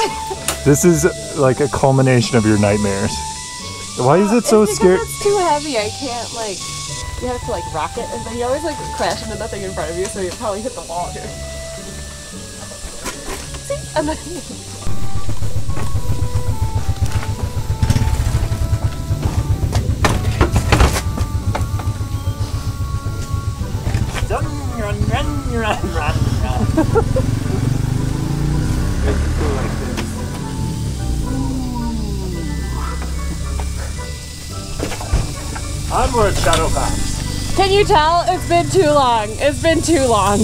This is like a culmination of your nightmares. Why is it so scary? It's too heavy. I can't like. You have to like rock it, and then you always like crash into nothing in front of you, so you probably hit the wall here. See? And then. Run. Onward, Shadowbox. Can you tell? It's been too long. It's been too long.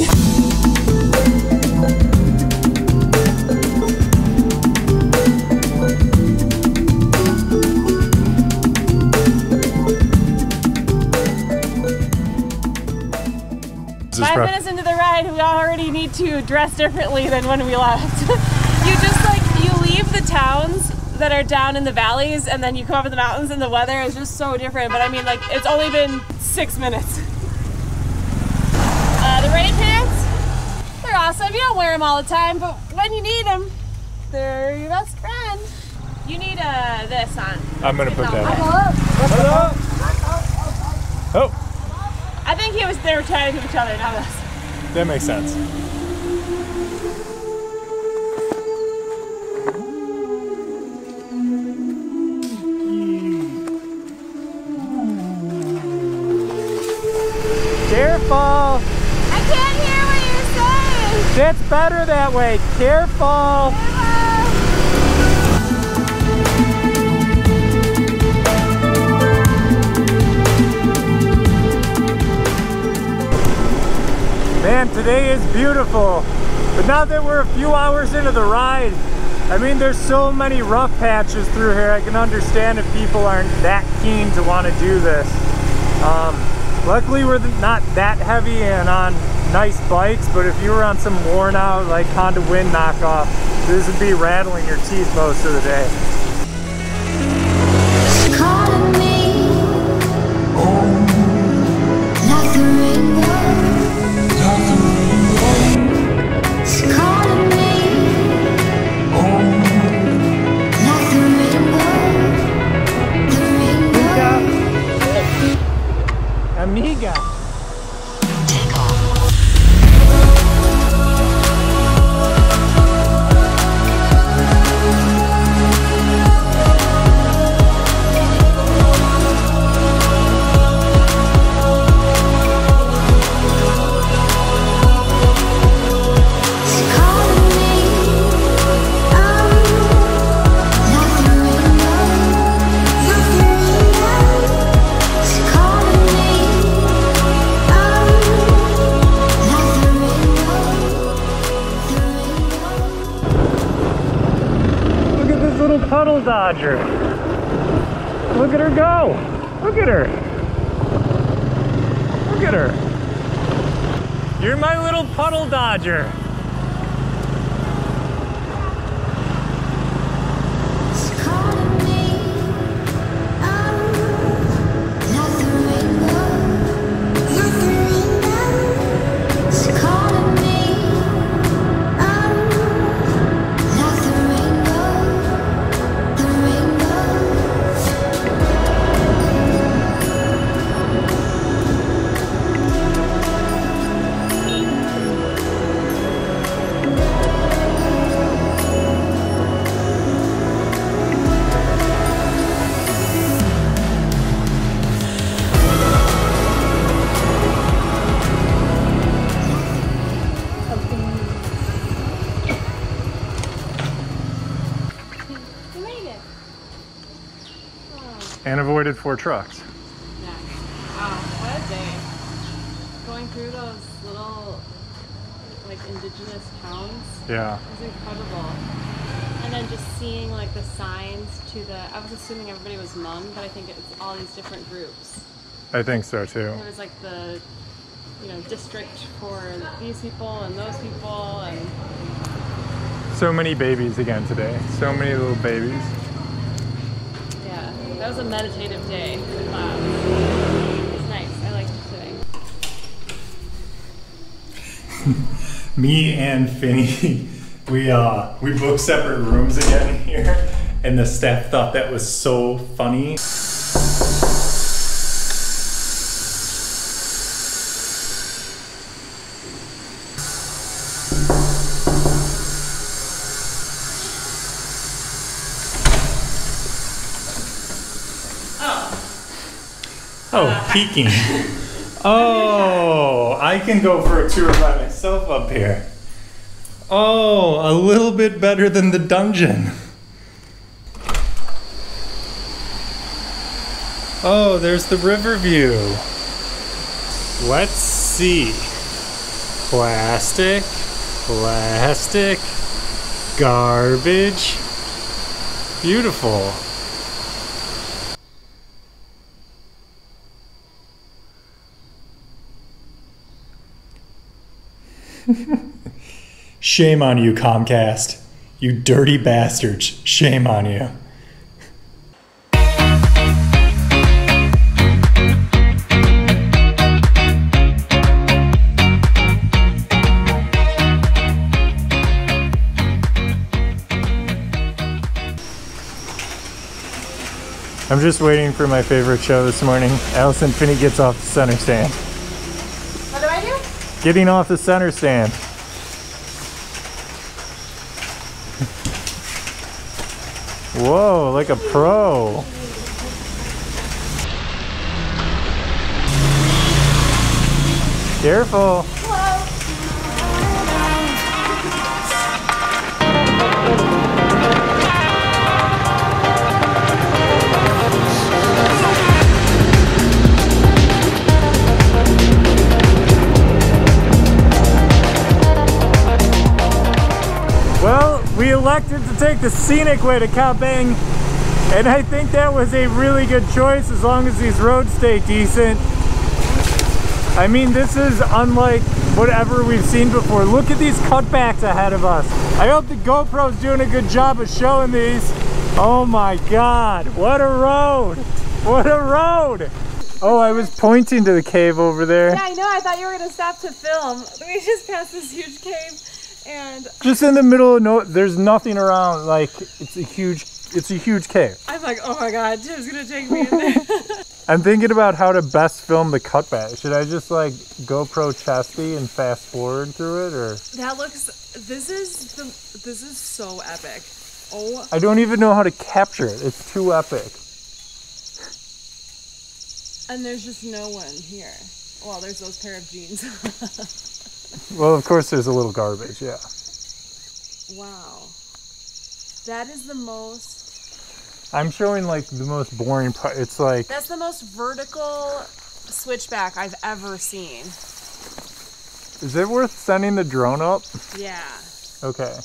Five minutes into the ride, we already need to dress differently than when we left. You leave the towns that are down in the valleys and then you come up in the mountains and the weather is just so different. But I mean, like, it's only been 6 minutes. The rain pants, they're awesome. You don't wear them all the time, but when you need them, they're your best friend. You need this on. I'm gonna put that on. Oh. I think they were trying to each other, not us. That makes sense. Careful! I can't hear what you're saying! It's better that way. Careful! Man, today is beautiful, but now that we're a few hours into the ride, I mean, there's so many rough patches through here. I can understand if people aren't that keen to want to do this. Luckily, we're not that heavy and on nice bikes, but if you were on some worn out, like Honda Wind knockoff, this would be rattling your teeth most of the day. Amiga. Puddle dodger. Look at her go. Look at her. Look at her. You're my little puddle dodger. And avoided 4 trucks. Yeah. Wow, what a day. Going through those little, like, indigenous towns. Yeah. It was incredible. And then just seeing, like, the signs to the, I was assuming everybody was Hmong, but I think it's all these different groups. I think so too. There was, like, the, you know, district for these people and those people, and So many babies again today. So many little babies. yeah, that was a meditative day for the class. It's nice. I liked it today. Me and Finny, we booked separate rooms again here, and the staff thought that was so funny. Oh, peeking. Oh, I can go for a tour by myself up here. Oh, a little bit better than the dungeon. Oh, there's the river view. Let's see. Plastic, plastic, garbage. Beautiful. Shame on you, Comcast. You dirty bastards. Shame on you. I'm just waiting for my favorite show this morning. Allison Finney gets off the center stand. What do I do? Getting off the center stand. Whoa, like a pro. Careful. Well, we elected to take the scenic way to Cao Bang, and I think that was a really good choice as long as these roads stay decent. I mean, this is unlike whatever we've seen before. Look at these cutbacks ahead of us. I hope the GoPro's doing a good job of showing these. Oh my God, what a road! What a road! Oh, I was pointing to the cave over there. Yeah, I know. I thought you were going to stop to film. We just passed this huge cave. And just in the middle of no, there's nothing around. Like it's a huge cave. I'm like, oh my God, Tim's gonna take me in there. I'm thinking about how to best film the cutback. Should I just like GoPro chesty and fast forward through it, or? That looks. This is so epic. Oh. I don't even know how to capture it. It's too epic. And there's just no one here. Well, there's those pair of jeans. Well, of course, there's a little garbage, yeah. Wow. That is the most... I'm showing, like, the most boring part. It's like... That's the most vertical switchback I've ever seen. Is it worth sending the drone up? Yeah. Okay.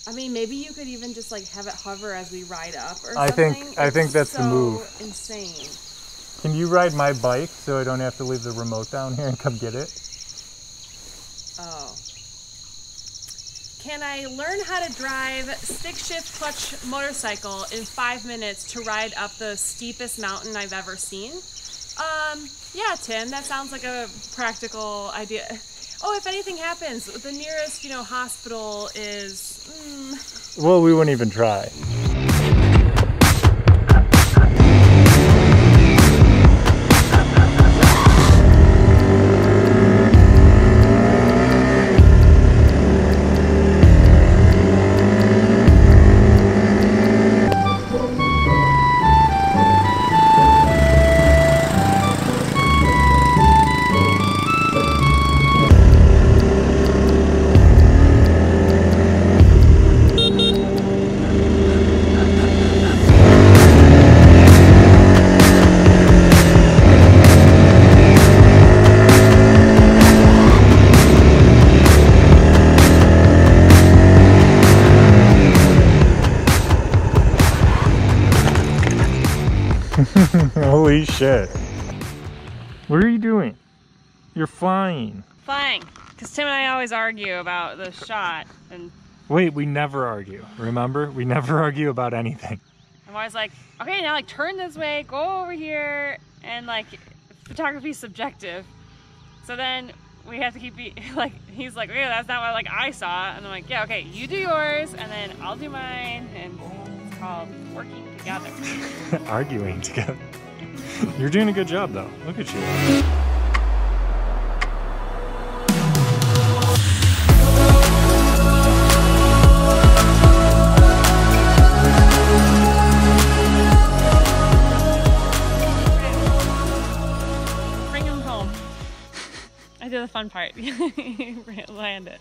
I mean, maybe you could even just, like, have it hover as we ride up or I something. think that's the move. Insane. Can you ride my bike so I don't have to leave the remote down here and come get it? Oh. Can I learn how to drive stick shift clutch motorcycle in 5 minutes to ride up the steepest mountain I've ever seen? Yeah, Tim, that sounds like a practical idea. Oh, if anything happens, the nearest, hospital is... Well, we wouldn't even try. Holy shit. What are you doing? You're flying. Flying. Because Tim and I always argue about the shot. And wait, we never argue. Remember? We never argue about anything. I'm always like, okay, now like turn this way, go over here. And like, photography's subjective. So then we have to keep like, he's like, okay, that's not what like I saw. And I'm like, yeah, okay, you do yours and then I'll do mine. And it's called working together. Arguing together. You're doing a good job though. Look at you. Bring him home. I did the fun part. Land it.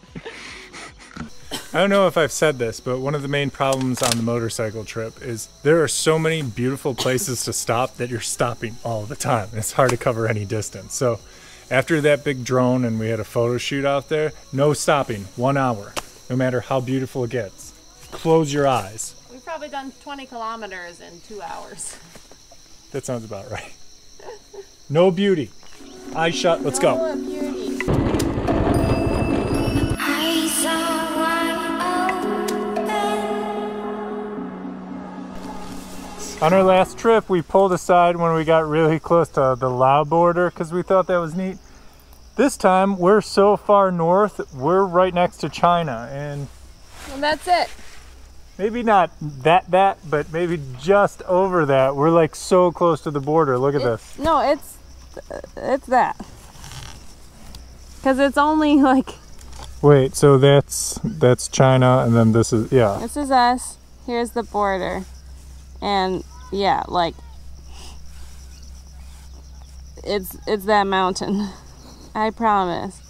I don't know if I've said this, but one of the main problems on the motorcycle trip is there are so many beautiful places to stop that you're stopping all the time. It's hard to cover any distance. So after that big drone and we had a photo shoot out there, no stopping, 1 hour, no matter how beautiful it gets. Close your eyes. We've probably done 20 kilometers in 2 hours. That sounds about right. No beauty. Eyes shut, let's go. No beauty. On our last trip, we pulled aside when we got really close to the Lao border because we thought that was neat. This time, we're so far north, we're right next to China, and that's it. maybe not that, but maybe just over that. We're like so close to the border. Look at this. No, it's that. Because it's only like... Wait, so that's China, and then this is, yeah. This is us. Here's the border. And yeah, like it's that mountain. I promise.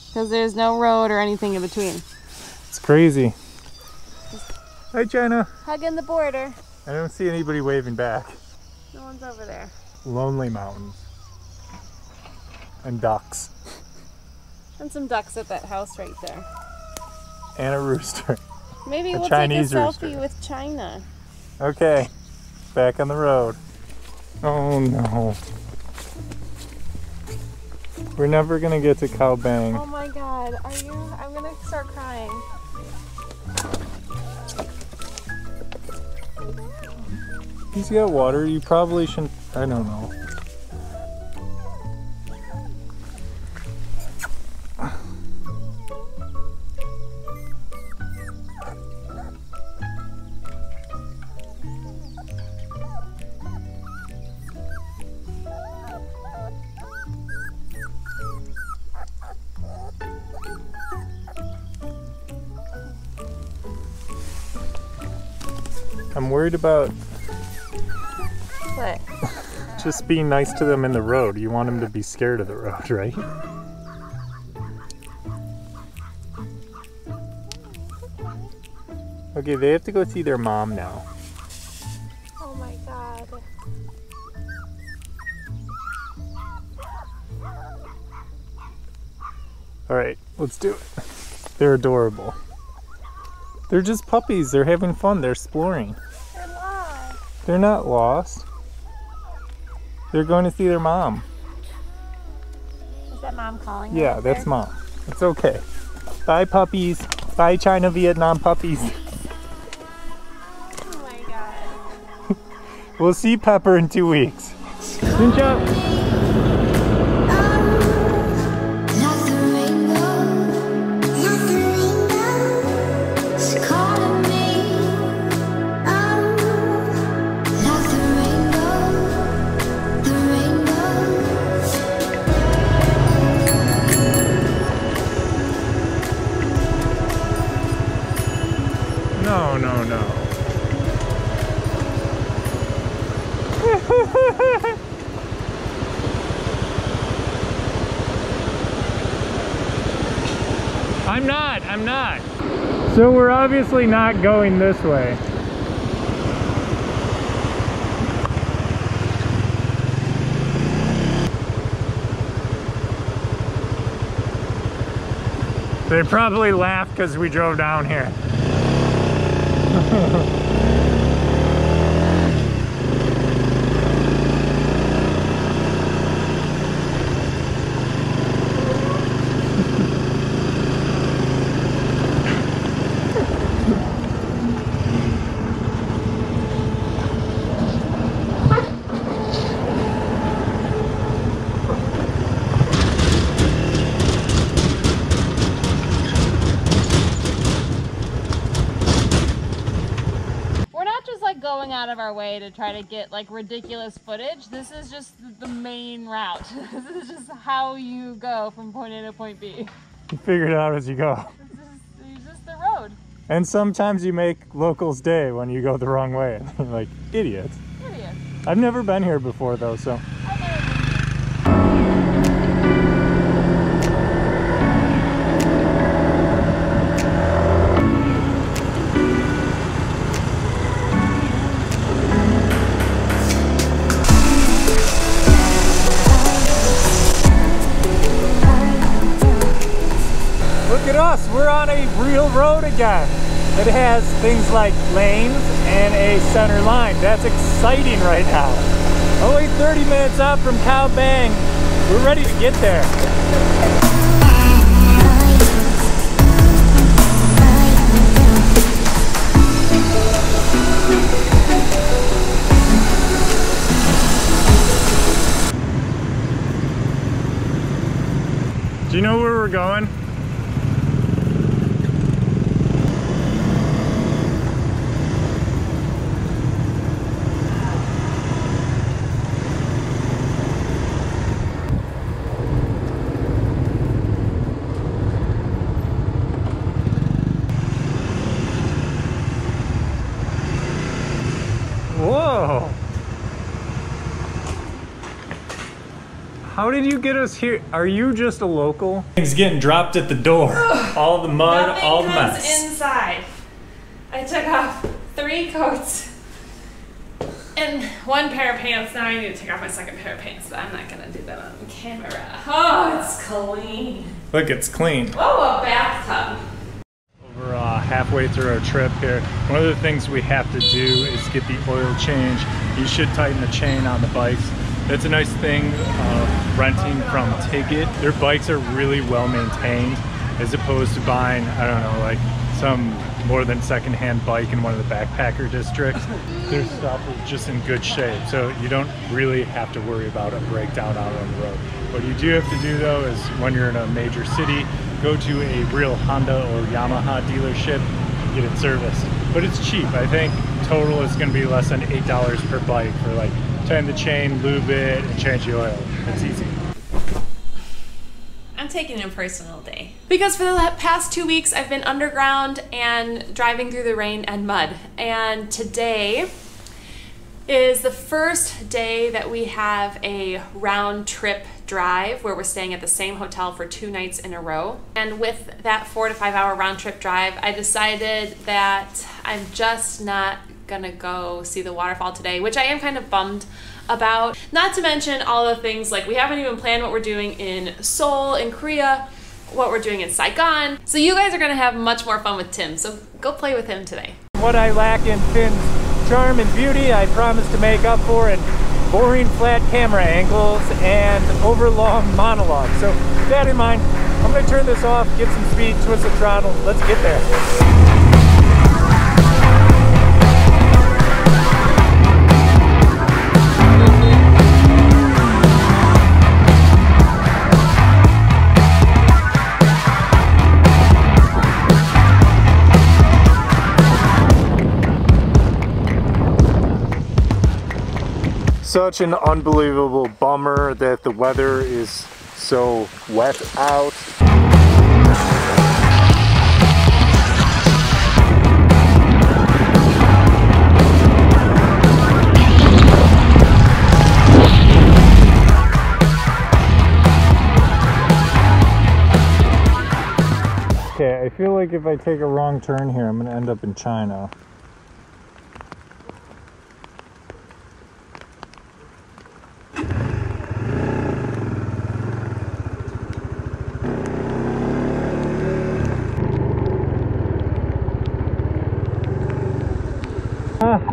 Because there's no road or anything in between. It's crazy. Hi, China. Hugging the border. I don't see anybody waving back. No one's over there. Lonely mountains. And ducks. And some ducks at that house right there. And a rooster. Maybe we'll Chinese take a rooster. selfie with China. Okay, back on the road. Oh no. We're never gonna get to Cao Bang. Oh my god, are you? I'm gonna start crying. He's got water, you probably shouldn't, I don't know. I'm worried about What? just being nice to them in the road. You want them to be scared of the road, right? Okay, they have to go see their mom now. Oh my god. Alright, let's do it. They're adorable. They're just puppies. They're having fun. They're exploring. They're lost. They're not lost. They're going to see their mom. Is that mom calling? Yeah, that's mom. It's okay. Bye, puppies. Bye, China, Vietnam puppies. Oh my god. We'll see Pepper in 2 weeks. Xin chào. No, no, no. I'm not. So we're obviously not going this way. They probably laughed because we drove down here. going out of our way to try to get like ridiculous footage. This is just the main route. This is just how you go from point A to point B. You figure it out as you go. It's just the road. And sometimes you make locals' day when you go the wrong way. Like idiots. Idiots. I've never been here before though, so. I've never been here. Look at us, we're on a real road again. It has things like lanes and a center line. That's exciting right now. Only 30 minutes out from Cao Bang. We're ready to get there. Do you know where we're going? Whoa! How did you get us here? Are you just a local? Things getting dropped at the door. All the mud, Nothing all the comes mess. inside. I took off 3 coats and 1 pair of pants. Now I need to take off my second pair of pants, but I'm not gonna do that on camera. Oh, it's clean. Look, it's clean. Oh, a bathtub. We're halfway through our trip here. One of the things we have to do is get the oil change. You should tighten the chain on the bikes. That's a nice thing renting from Ticket. Their bikes are really well maintained as opposed to buying, I don't know, like some more than secondhand bike in one of the backpacker districts. Their stuff is just in good shape, so you don't really have to worry about a breakdown out on the road. What you do have to do though is when you're in a major city, go to a real Honda or Yamaha dealership, get it serviced. But it's cheap. I think total is going to be less than $8 per bike for like tighten the chain, lube it, and change the oil. It's easy. I'm taking a personal day. Because for the past 2 weeks, I've been underground and driving through the rain and mud. And today is the first day that we have a round trip drive where we're staying at the same hotel for 2 nights in a row. And with that 4 to 5 hour round trip drive, I decided that I'm just not gonna go see the waterfall today, which I am kind of bummed about. Not to mention all the things like we haven't even planned what we're doing in Seoul, in Korea, what we're doing in Saigon. So you guys are gonna have much more fun with Tim, so go play with him today. What I lack in Finn's charm and beauty, I promise to make up for in boring flat camera angles and overlong monologues. So with that in mind, I'm gonna turn this off, get some speed, twist the throttle, let's get there. Such an unbelievable bummer that the weather is so wet out. Okay, I feel like if I take a wrong turn here, I'm gonna end up in China.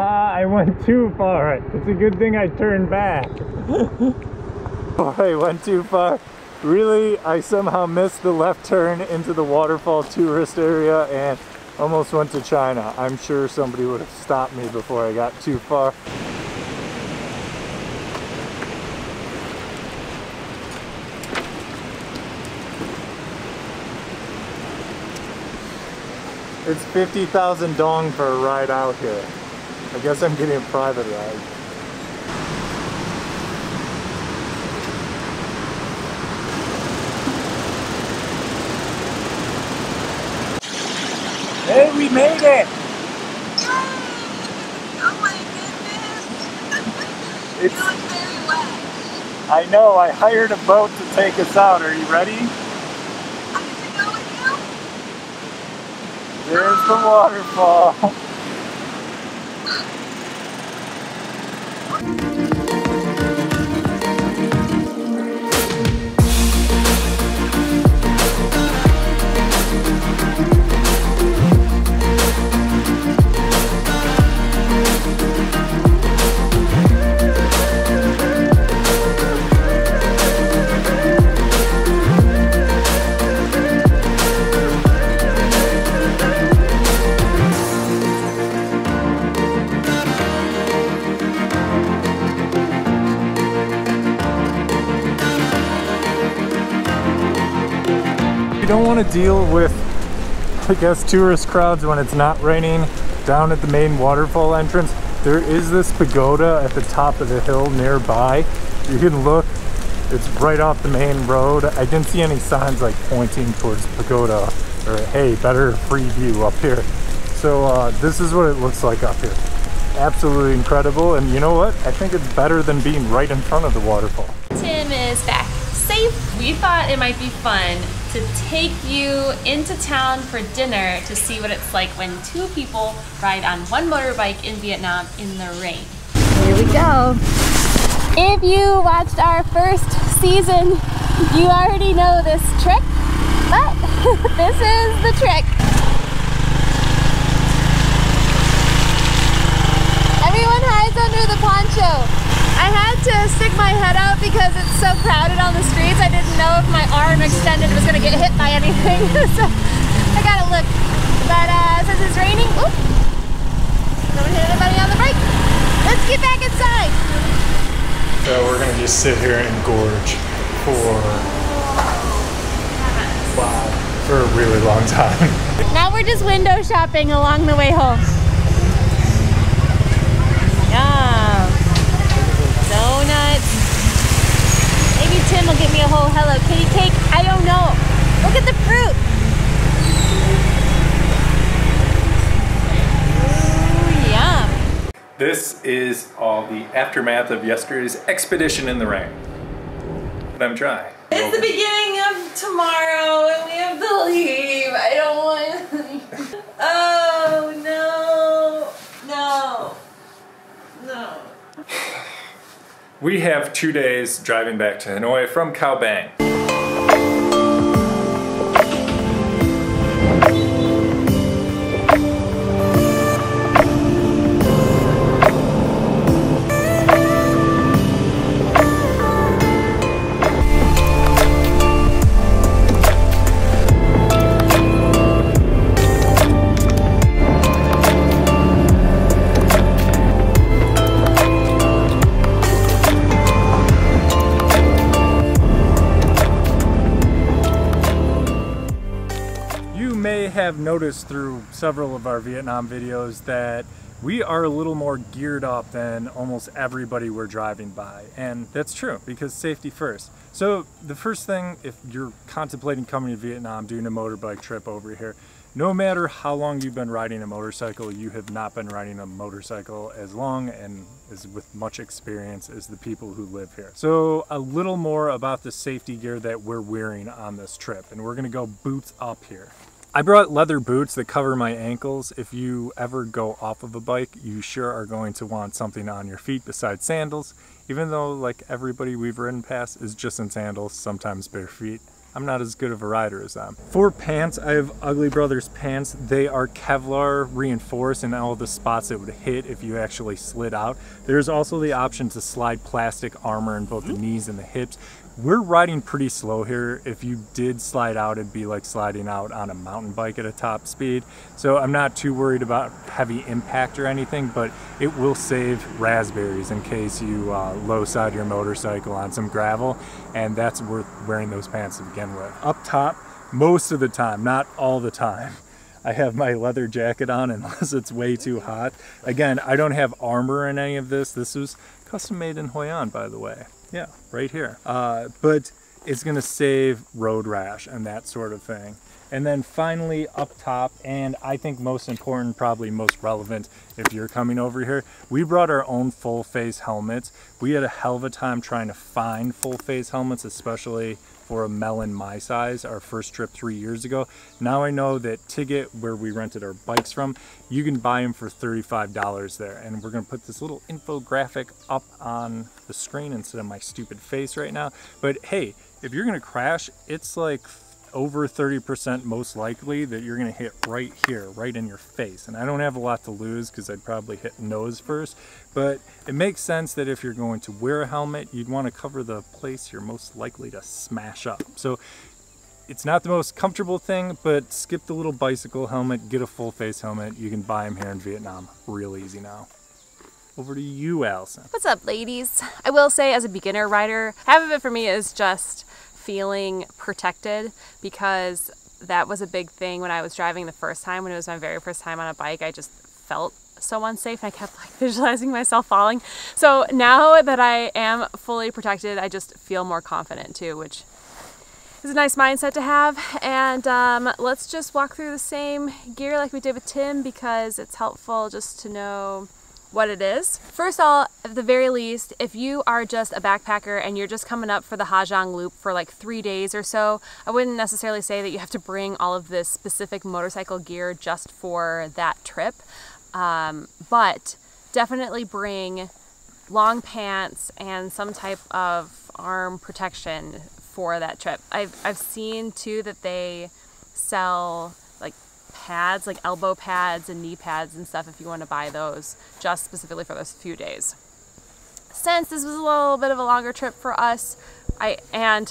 I went too far. It's a good thing I turned back. Oh, I went too far. Really, I somehow missed the left turn into the waterfall tourist area and almost went to China. I'm sure somebody would have stopped me before I got too far. It's 50,000 dong for a ride out here. I guess I'm getting a private ride. Hey, we made it! Oh my goodness! It's, You look very wet. I know, I hired a boat to take us out. Are you ready? I'm gonna go with you. There's the waterfall. You don't want to deal with, I guess, tourist crowds when it's not raining down at the main waterfall entrance. There is this pagoda at the top of the hill nearby. You can look, it's right off the main road. I didn't see any signs like pointing towards the pagoda or hey, better free view up here. So this is what it looks like up here. Absolutely incredible, and you know what? I think it's better than being right in front of the waterfall. Tim is back safe. We thought it might be fun to take you into town for dinner to see what it's like when two people ride on one motorbike in Vietnam in the rain. Here we go. If you watched our first season, you already know this trick, but this is the trick. Everyone hides under the poncho. I had to stick my head out because it's so crowded on the streets. I didn't know if my arm extended was gonna get hit by anything. So I gotta look. But since it's raining, oop, don't hit anybody on the brake. Let's get back inside. So we're gonna just sit here and gorge for, wow, for a really long time. Now we're just window shopping along the way home. Yum. Donuts. Maybe Tim will get me a whole Hello Kitty cake. I don't know. Look at the fruit. Ooh, yum. This is all the aftermath of yesterday's expedition in the rain. But I'm dry. It's the beginning of tomorrow and we have to leave. I don't want to leave. Oh no. No. We have 2 days driving back to Hanoi from Cao Bang. Have noticed through several of our Vietnam videos that we are a little more geared up than almost everybody we're driving by, and that's true because safety first. So the first thing, if you're contemplating coming to Vietnam, doing a motorbike trip over here, no matter how long you've been riding a motorcycle, you have not been riding a motorcycle as long and as with much experience as the people who live here. So a little more about the safety gear that we're wearing on this trip, and we're gonna go boots up here. I brought leather boots that cover my ankles. If you ever go off of a bike, you sure are going to want something on your feet besides sandals, even though like everybody we've ridden past is just in sandals, sometimes bare feet. I'm not as good of a rider as them. For pants, I have Ugly Brothers pants. They are Kevlar reinforced in all the spots that would hit if you actually slid out. There's also the option to slide plastic armor in both the knees and the hips. We're riding pretty slow here. If you did slide out, it'd be like sliding out on a mountain bike at a top speed. So I'm not too worried about heavy impact or anything, but it will save raspberries in case you low side your motorcycle on some gravel, and that's worth wearing those pants to begin with. Up top, most of the time, not all the time, I have my leather jacket on unless it's way too hot. Again, I don't have armor in any of this. This was custom made in Hoi An, by the way. Yeah, right here. But it's gonna save road rash and that sort of thing. And then finally up top, and I think most important, probably most relevant if you're coming over here, we brought our own full face helmets. We had a hell of a time trying to find full face helmets, especially for a melon my size, our first trip 3 years ago. Now I know that Tiget, where we rented our bikes from, you can buy them for $35 there. And we're gonna put this little infographic up on the screen instead of my stupid face right now. But hey, if you're gonna crash, it's like over 30% most likely that you're gonna hit right here, right in your face. And I don't have a lot to lose because I'd probably hit nose first, but it makes sense that if you're going to wear a helmet, you'd want to cover the place you're most likely to smash up. So it's not the most comfortable thing, but skip the little bicycle helmet, get a full face helmet. You can buy them here in Vietnam real easy now. Over to you, Allison. What's up, ladies? I will say, as a beginner rider, half of it for me is just feeling protected, because that was a big thing when I was driving the first time. When it was my very first time on a bike, I just felt so unsafe and I kept like visualizing myself falling. So now that I am fully protected, I just feel more confident too, which is a nice mindset to have. And let's just walk through the same gear like we did with Tim, because it's helpful just to know what it is. First of all, at the very least, if you are just a backpacker and you're just coming up for the Ha Giang Loop for like 3 days or so, I wouldn't necessarily say that you have to bring all of this specific motorcycle gear just for that trip, but definitely bring long pants and some type of arm protection for that trip. I've seen too that they sell like pads, like elbow pads and knee pads and stuff, if you want to buy those just specifically for those few days. Since this was a little bit of a longer trip for us, I'm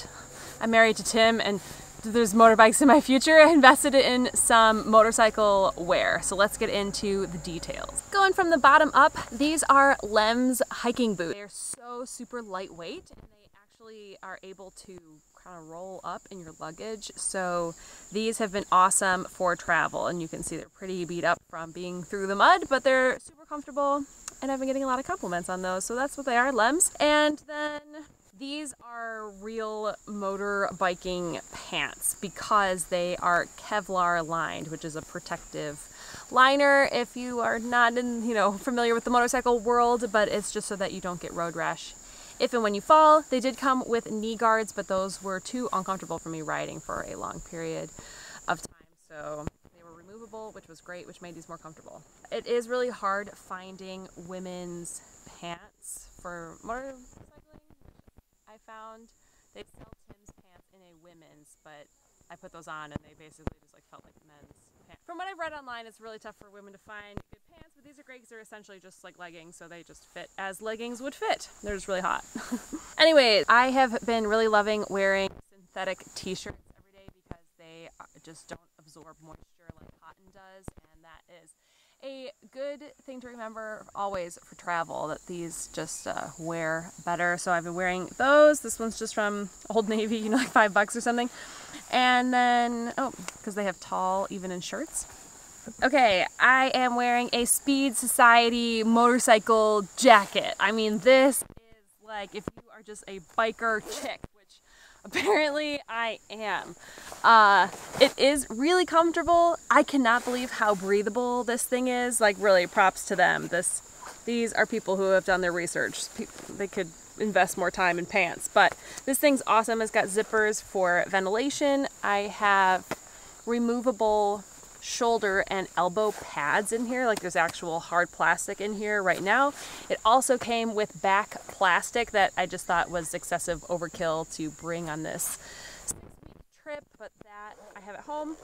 married to Tim and there's motorbikes in my future, I invested in some motorcycle wear. So let's get into the details. Going from the bottom up, these are Lem's hiking boots. They're so super lightweight and they actually are able to kind of roll up in your luggage. So these have been awesome for travel, and you can see they're pretty beat up from being through the mud, but they're super comfortable and I've been getting a lot of compliments on those. So that's what they are, Lem's. And then these are real motorbiking pants because they are Kevlar lined, which is a protective liner if you are not familiar with the motorcycle world, but it's just so that you don't get road rash if and when you fall. They did come with knee guards, but those were too uncomfortable for me riding for a long period of time. So they were removable, which was great, which made these more comfortable. It is really hard finding women's pants for motorcycling. I found they sell Tim's pants in a women's, but I put those on and they basically just like felt like men's pants. From what I've read online, it's really tough for women to find good pants, but these are great because they're essentially just like leggings, so they just fit as leggings would fit. They're just really hot. Anyways, I have been really loving wearing synthetic t-shirts every day because they just don't absorb moisture like cotton does, and that is a good thing to remember always for travel, that these just wear better. So I've been wearing those. This one's just from Old Navy, like $5 or something. And then, because they have tall, even in shirts. Okay, I am wearing a Speed Society motorcycle jacket. I mean, this is like if you are just a biker chick, which apparently I am. It is really comfortable. I cannot believe how breathable this thing is. Like, really, props to them. These are people who have done their research. They could invest more time in pants, but this thing's awesome. It's got zippers for ventilation. I have removable shoulder and elbow pads in here, like there's actual hard plastic in here right now. It also came with back plastic that I just thought was excessive overkill to bring on this 6-week trip, but that I have at home.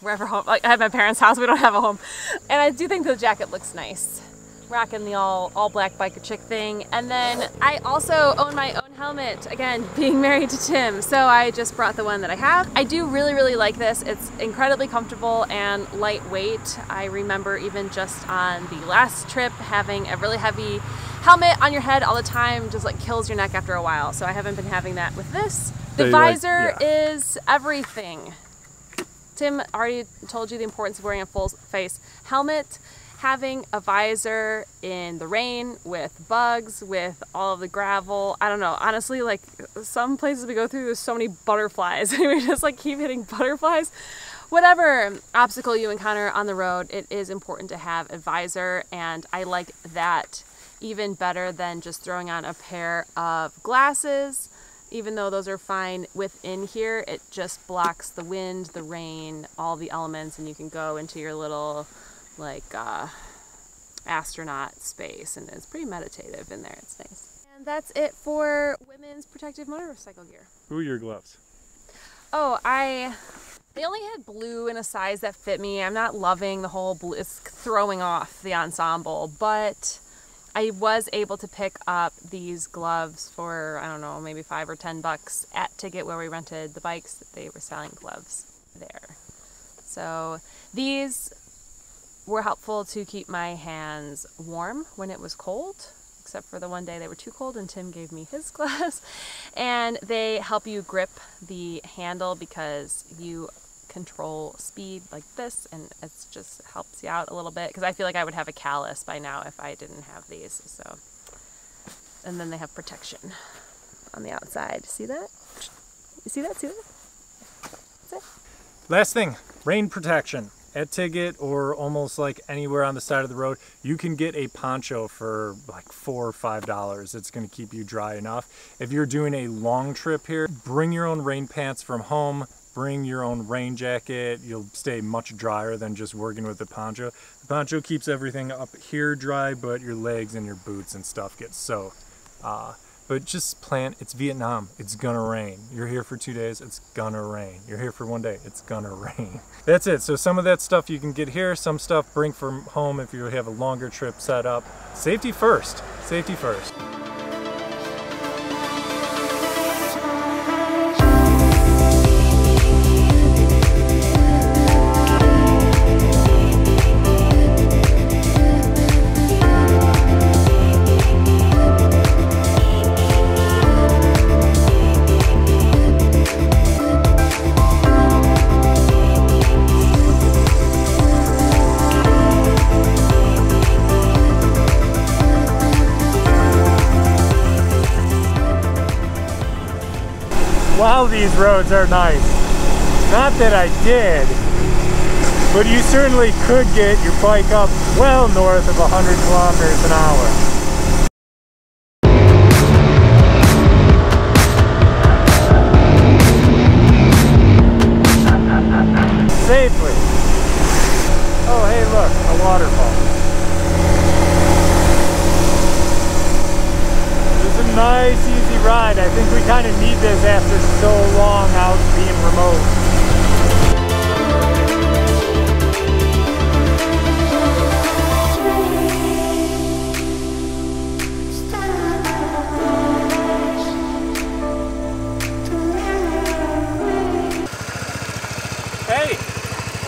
Wherever home, like I have my parents' house, we don't have a home. And I do think the jacket looks nice. Rocking the all black biker chick thing. And then I also own my own helmet, again being married to Tim, so I just brought the one that I have. I do really like this. It's incredibly comfortable and lightweight. I remember even just on the last trip having a really heavy helmet on your head all the time just like kills your neck after a while, so I haven't been having that with this. The visor is everything. Tim already told you the importance of wearing a full face helmet, having a visor in the rain, with bugs, with all of the gravel. I don't know, honestly, like some places we go through, there's so many butterflies and we just like keep hitting butterflies. Whatever obstacle you encounter on the road, it is important to have a visor, and I like that even better than just throwing on a pair of glasses. Even though those are fine within here, it just blocks the wind, the rain, all the elements, and you can go into your little like astronaut space, and it's pretty meditative in there. It's nice. And that's it for women's protective motorcycle gear. Who are your gloves? Oh, they only had blue in a size that fit me. I'm not loving the whole blue. It's throwing off the ensemble, but I was able to pick up these gloves for, I don't know, maybe $5 or $10 at Ticket where we rented the bikes. They were selling gloves there. So these were helpful to keep my hands warm when it was cold, except for the one day they were too cold and Tim gave me his gloves. And they help you grip the handle because you control speed like this, and it just helps you out a little bit, because I feel like I would have a callus by now if I didn't have these. So, and then they have protection on the outside. See that? You see that? See that? That's it. Last thing, rain protection. At Ticket or almost like anywhere on the side of the road, you can get a poncho for like $4 or $5. It's going to keep you dry enough. If you're doing a long trip here, bring your own rain pants from home. Bring your own rain jacket. You'll stay much drier than just working with the poncho. The poncho keeps everything up here dry, but your legs and your boots and stuff get soaked. But just plan, it's Vietnam, it's gonna rain. You're here for 2 days, it's gonna rain. You're here for 1 day, it's gonna rain. That's it, so some of that stuff you can get here, some stuff bring from home if you have a longer trip set up. Safety first, safety first. Wow, these roads are nice. Not that I did, but you certainly could get your bike up well north of 100 kilometers an hour. Safely. Oh, hey, look, a waterfall. Nice easy ride. I think we kind of need this after so long out being remote. Hey,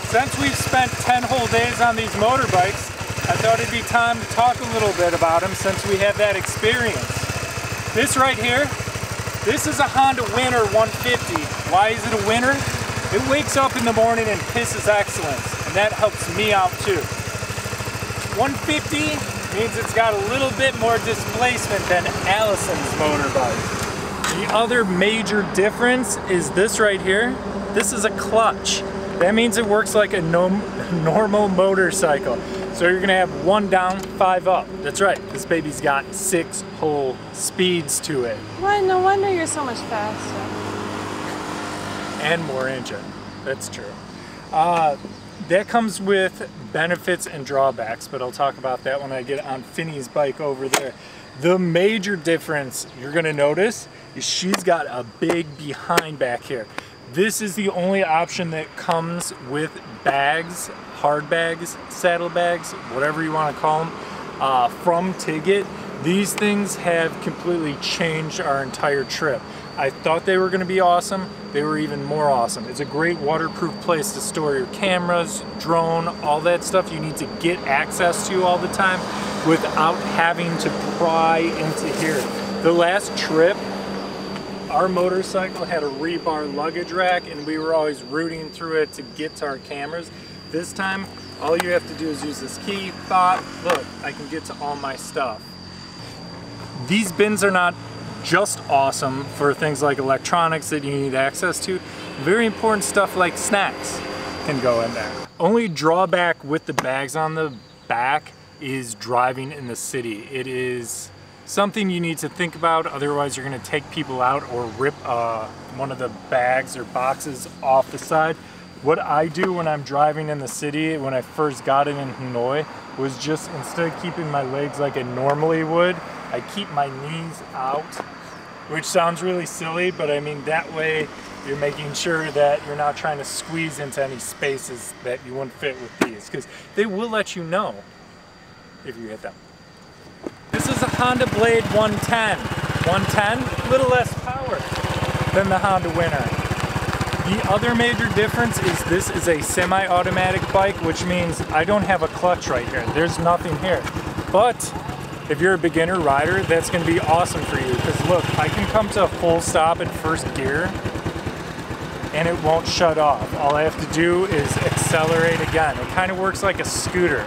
since we've spent 10 whole days on these motorbikes, I thought it'd be time to talk a little bit about them since we have that experience. This right here, this is a Honda Winter 150. Why is it a Winter? It wakes up in the morning and pisses excellence, and that helps me out too. 150 means it's got a little bit more displacement than Allison's motorbike. The other major difference is this right here. This is a clutch. That means it works like a normal motorcycle. So you're gonna have 1 down, 5 up. That's right, this baby's got 6 whole speeds to it. Why, no wonder you're so much faster. And more engine, that's true. That comes with benefits and drawbacks, but I'll talk about that when I get on Finny's bike over there. The major difference you're gonna notice is she's got a big behind back here. This is the only option that comes with bags, hard bags, saddle bags, whatever you want to call them, from Ticket. These things have completely changed our entire trip. I thought they were going to be awesome. They were even more awesome. It's a great waterproof place to store your cameras, drone, all that stuff you need to get access to all the time without having to pry into here. The last trip, our motorcycle had a rebar luggage rack and we were always rooting through it to get to our cameras. This time, all you have to do is use this key, pop, look, I can get to all my stuff. These bins are not just awesome for things like electronics that you need access to. Very important stuff like snacks can go in there. Only drawback with the bags on the back is driving in the city. It is something you need to think about, otherwise you're going to take people out or rip one of the bags or boxes off the side. What I do when I'm driving in the city, when I first got it in Hanoi, was just instead of keeping my legs like I normally would, I keep my knees out, which sounds really silly, but I mean that way you're making sure that you're not trying to squeeze into any spaces that you wouldn't fit with these, because they will let you know if you hit them. This is a Honda Blade 110. 110, a little less power than the Honda Winner. The other major difference is this is a semi-automatic bike, which means I don't have a clutch right here. There's nothing here. But if you're a beginner rider, that's going to be awesome for you, because look, I can come to a full stop in first gear and it won't shut off. All I have to do is accelerate again. It kind of works like a scooter.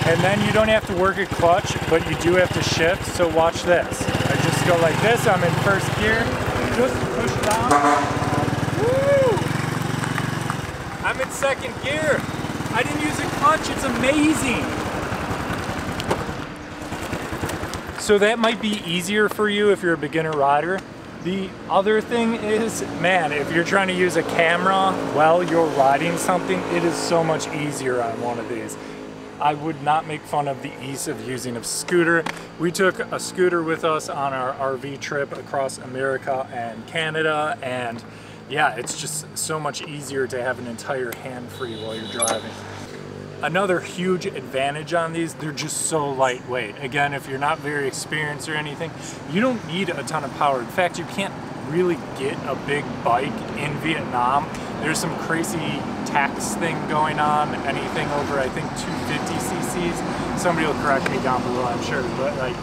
And then you don't have to work a clutch, but you do have to shift, so watch this. I just go like this, I'm in first gear, just push down. Woo! I'm in second gear. I didn't use a clutch, it's amazing. So that might be easier for you if you're a beginner rider. The other thing is, man, if you're trying to use a camera while you're riding something, it is so much easier on one of these. I would not make fun of the ease of using a scooter. We took a scooter with us on our RV trip across America and Canada, and yeah, it's just so much easier to have an entire hand free while you're driving. Another huge advantage on these, they're just so lightweight. Again, if you're not very experienced or anything, you don't need a ton of power. In fact, you can't really get a big bike in Vietnam. There's some crazy tax thing going on, anything over I think 250 cc's. Somebody will correct me down below, I'm sure, but like,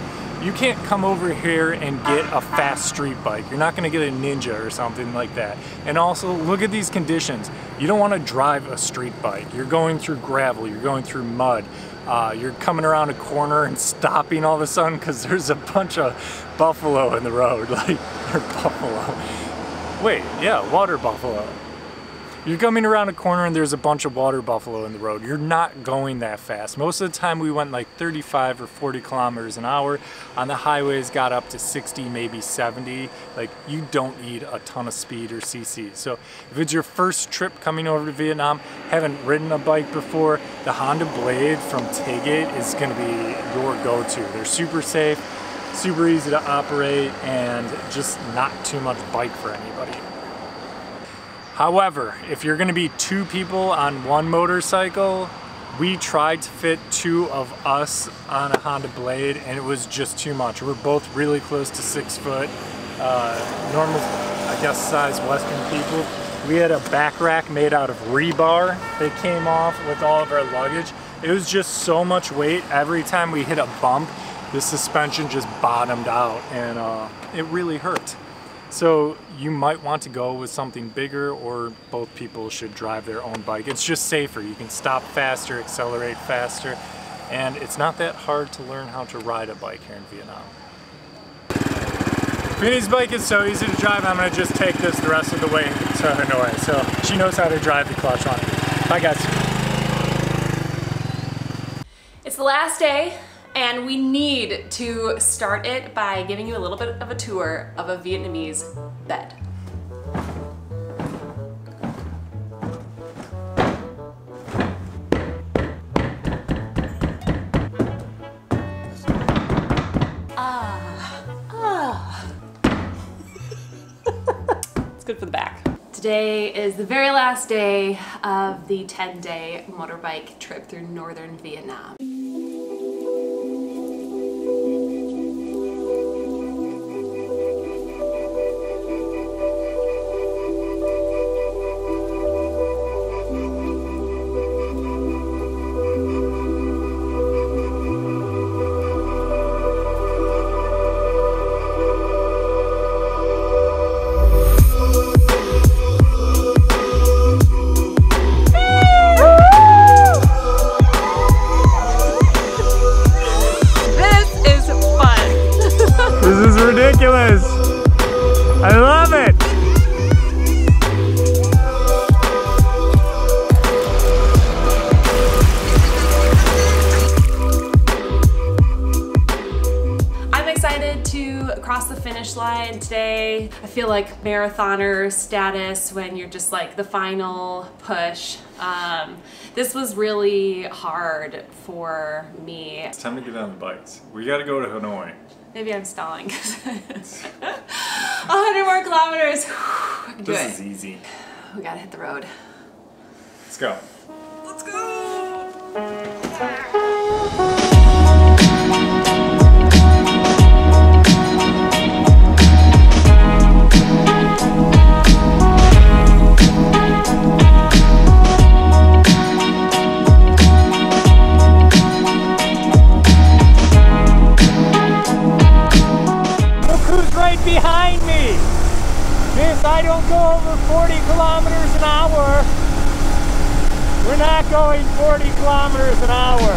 you can't come over here and get a fast street bike. You're not gonna get a Ninja or something like that. And also, look at these conditions. You don't wanna drive a street bike. You're going through gravel, you're going through mud. You're coming around a corner and stopping all of a sudden because there's a bunch of buffalo in the road. Like, or buffalo. Wait, yeah, water buffalo. You're coming around a corner and there's a bunch of water buffalo in the road. You're not going that fast. Most of the time we went like 35 or 40 kilometers an hour. On the highways got up to 60, maybe 70. Like, you don't need a ton of speed or CC. So if it's your first trip coming over to Vietnam, haven't ridden a bike before, the Honda Blade from Tiget is gonna be your go-to. They're super safe, super easy to operate, and just not too much bike for anybody. However, if you're gonna be two people on one motorcycle, we tried to fit two of us on a Honda Blade and it was just too much. We're both really close to 6 foot, normal, I guess, size Western people. We had a back rack made out of rebar that came off with all of our luggage. It was just so much weight. Every time we hit a bump, the suspension just bottomed out and it really hurt. So you might want to go with something bigger, or both people should drive their own bike. It's just safer. You can stop faster, accelerate faster, and it's not that hard to learn how to ride a bike here in Vietnam. Vinny's bike is so easy to drive, I'm going to just take this the rest of the way to Hanoi. So she knows how to drive the clutch on. Bye guys. It's the last day, and we need to start it by giving you a little bit of a tour of a Vietnamese bed. It's good for the back. Today is the very last day of the 10-day motorbike trip through northern Vietnam. crossed the finish line today. I feel like marathoner status when you're just like the final push. This was really hard for me. It's time to get on the bikes. We gotta go to Hanoi. Maybe I'm stalling. 100 more kilometers. This is easy. We gotta hit the road. Let's go. Let's go! Behind me. If I don't go over 40 kilometers an hour, we're not going 40 kilometers an hour.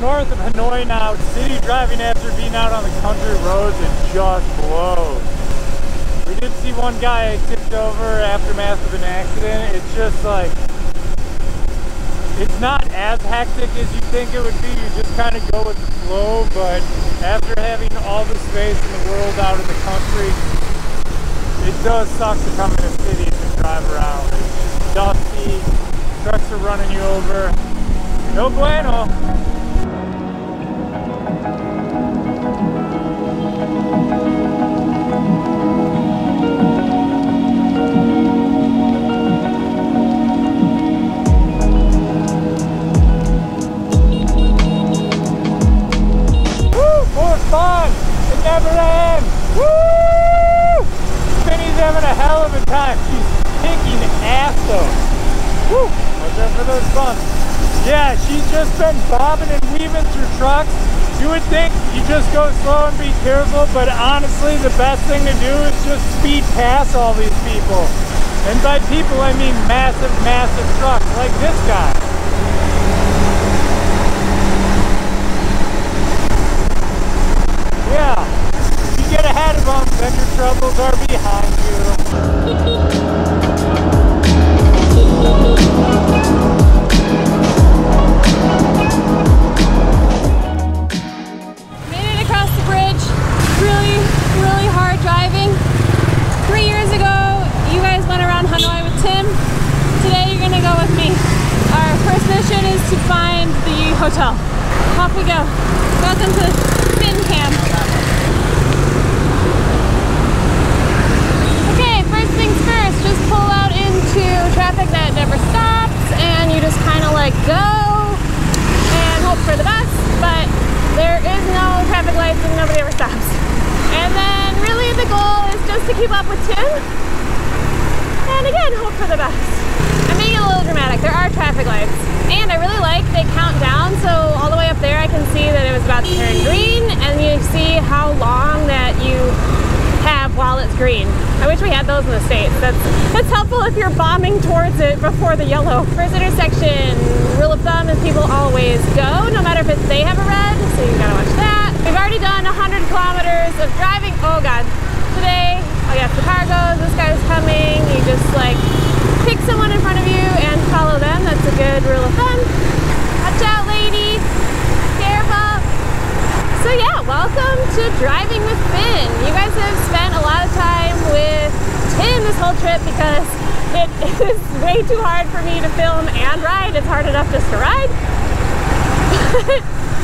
North of Hanoi now, city driving after being out on the country roads, it just blows. We did see one guy tipped over aftermath of an accident. It's just like, it's not as hectic as you think it would be. You just kind of go with the flow, but after having all the space in the world out in the country, it does suck to come in a city and drive around. It's just dusty, trucks are running you over. No bueno. Fun! It never ends! Woo! Finny's having a hell of a time. She's kicking ass though. Woo! Watch out for those bumps. Yeah, she's just been bobbing and weaving through trucks. You would think you just go slow and be careful, but honestly the best thing to do is just speed past all these people. And by people I mean massive, massive trucks like this guy. Yeah, if you get ahead of them, then your troubles are behind you. Made it across the bridge. Really, really hard driving. 3 years ago, you guys went around Hanoi with Tim. Today, you're gonna go with me. Our first mission is to find the hotel. Off we go. Welcome to Fin Camp. Okay, first things first, just pull out into traffic that never stops and you just kind of like go and hope for the best, but there is no traffic lights and nobody ever stops. And then really the goal is just to keep up with Tim and again, hope for the best. I'm making it a little dramatic, there are traffic lights and I really like they count down, so all the way up there I can see that it was about to turn green and you see how long that you have while it's green. I wish we had those in the States. That's helpful if you're bombing towards it before the yellow. First intersection, rule of thumb is people always go, no matter if they have a red, so you gotta watch that. We've already done 100 kilometers of driving. Oh God, today, oh yeah, if the car goes, this guy's coming, you just like pick someone in front of you and follow them. That's a good rule of thumb. Watch out, lady. Careful. So yeah, welcome to Driving with Finn. You guys have spent a lot of time with Tim this whole trip because it is way too hard for me to film and ride. It's hard enough just to ride.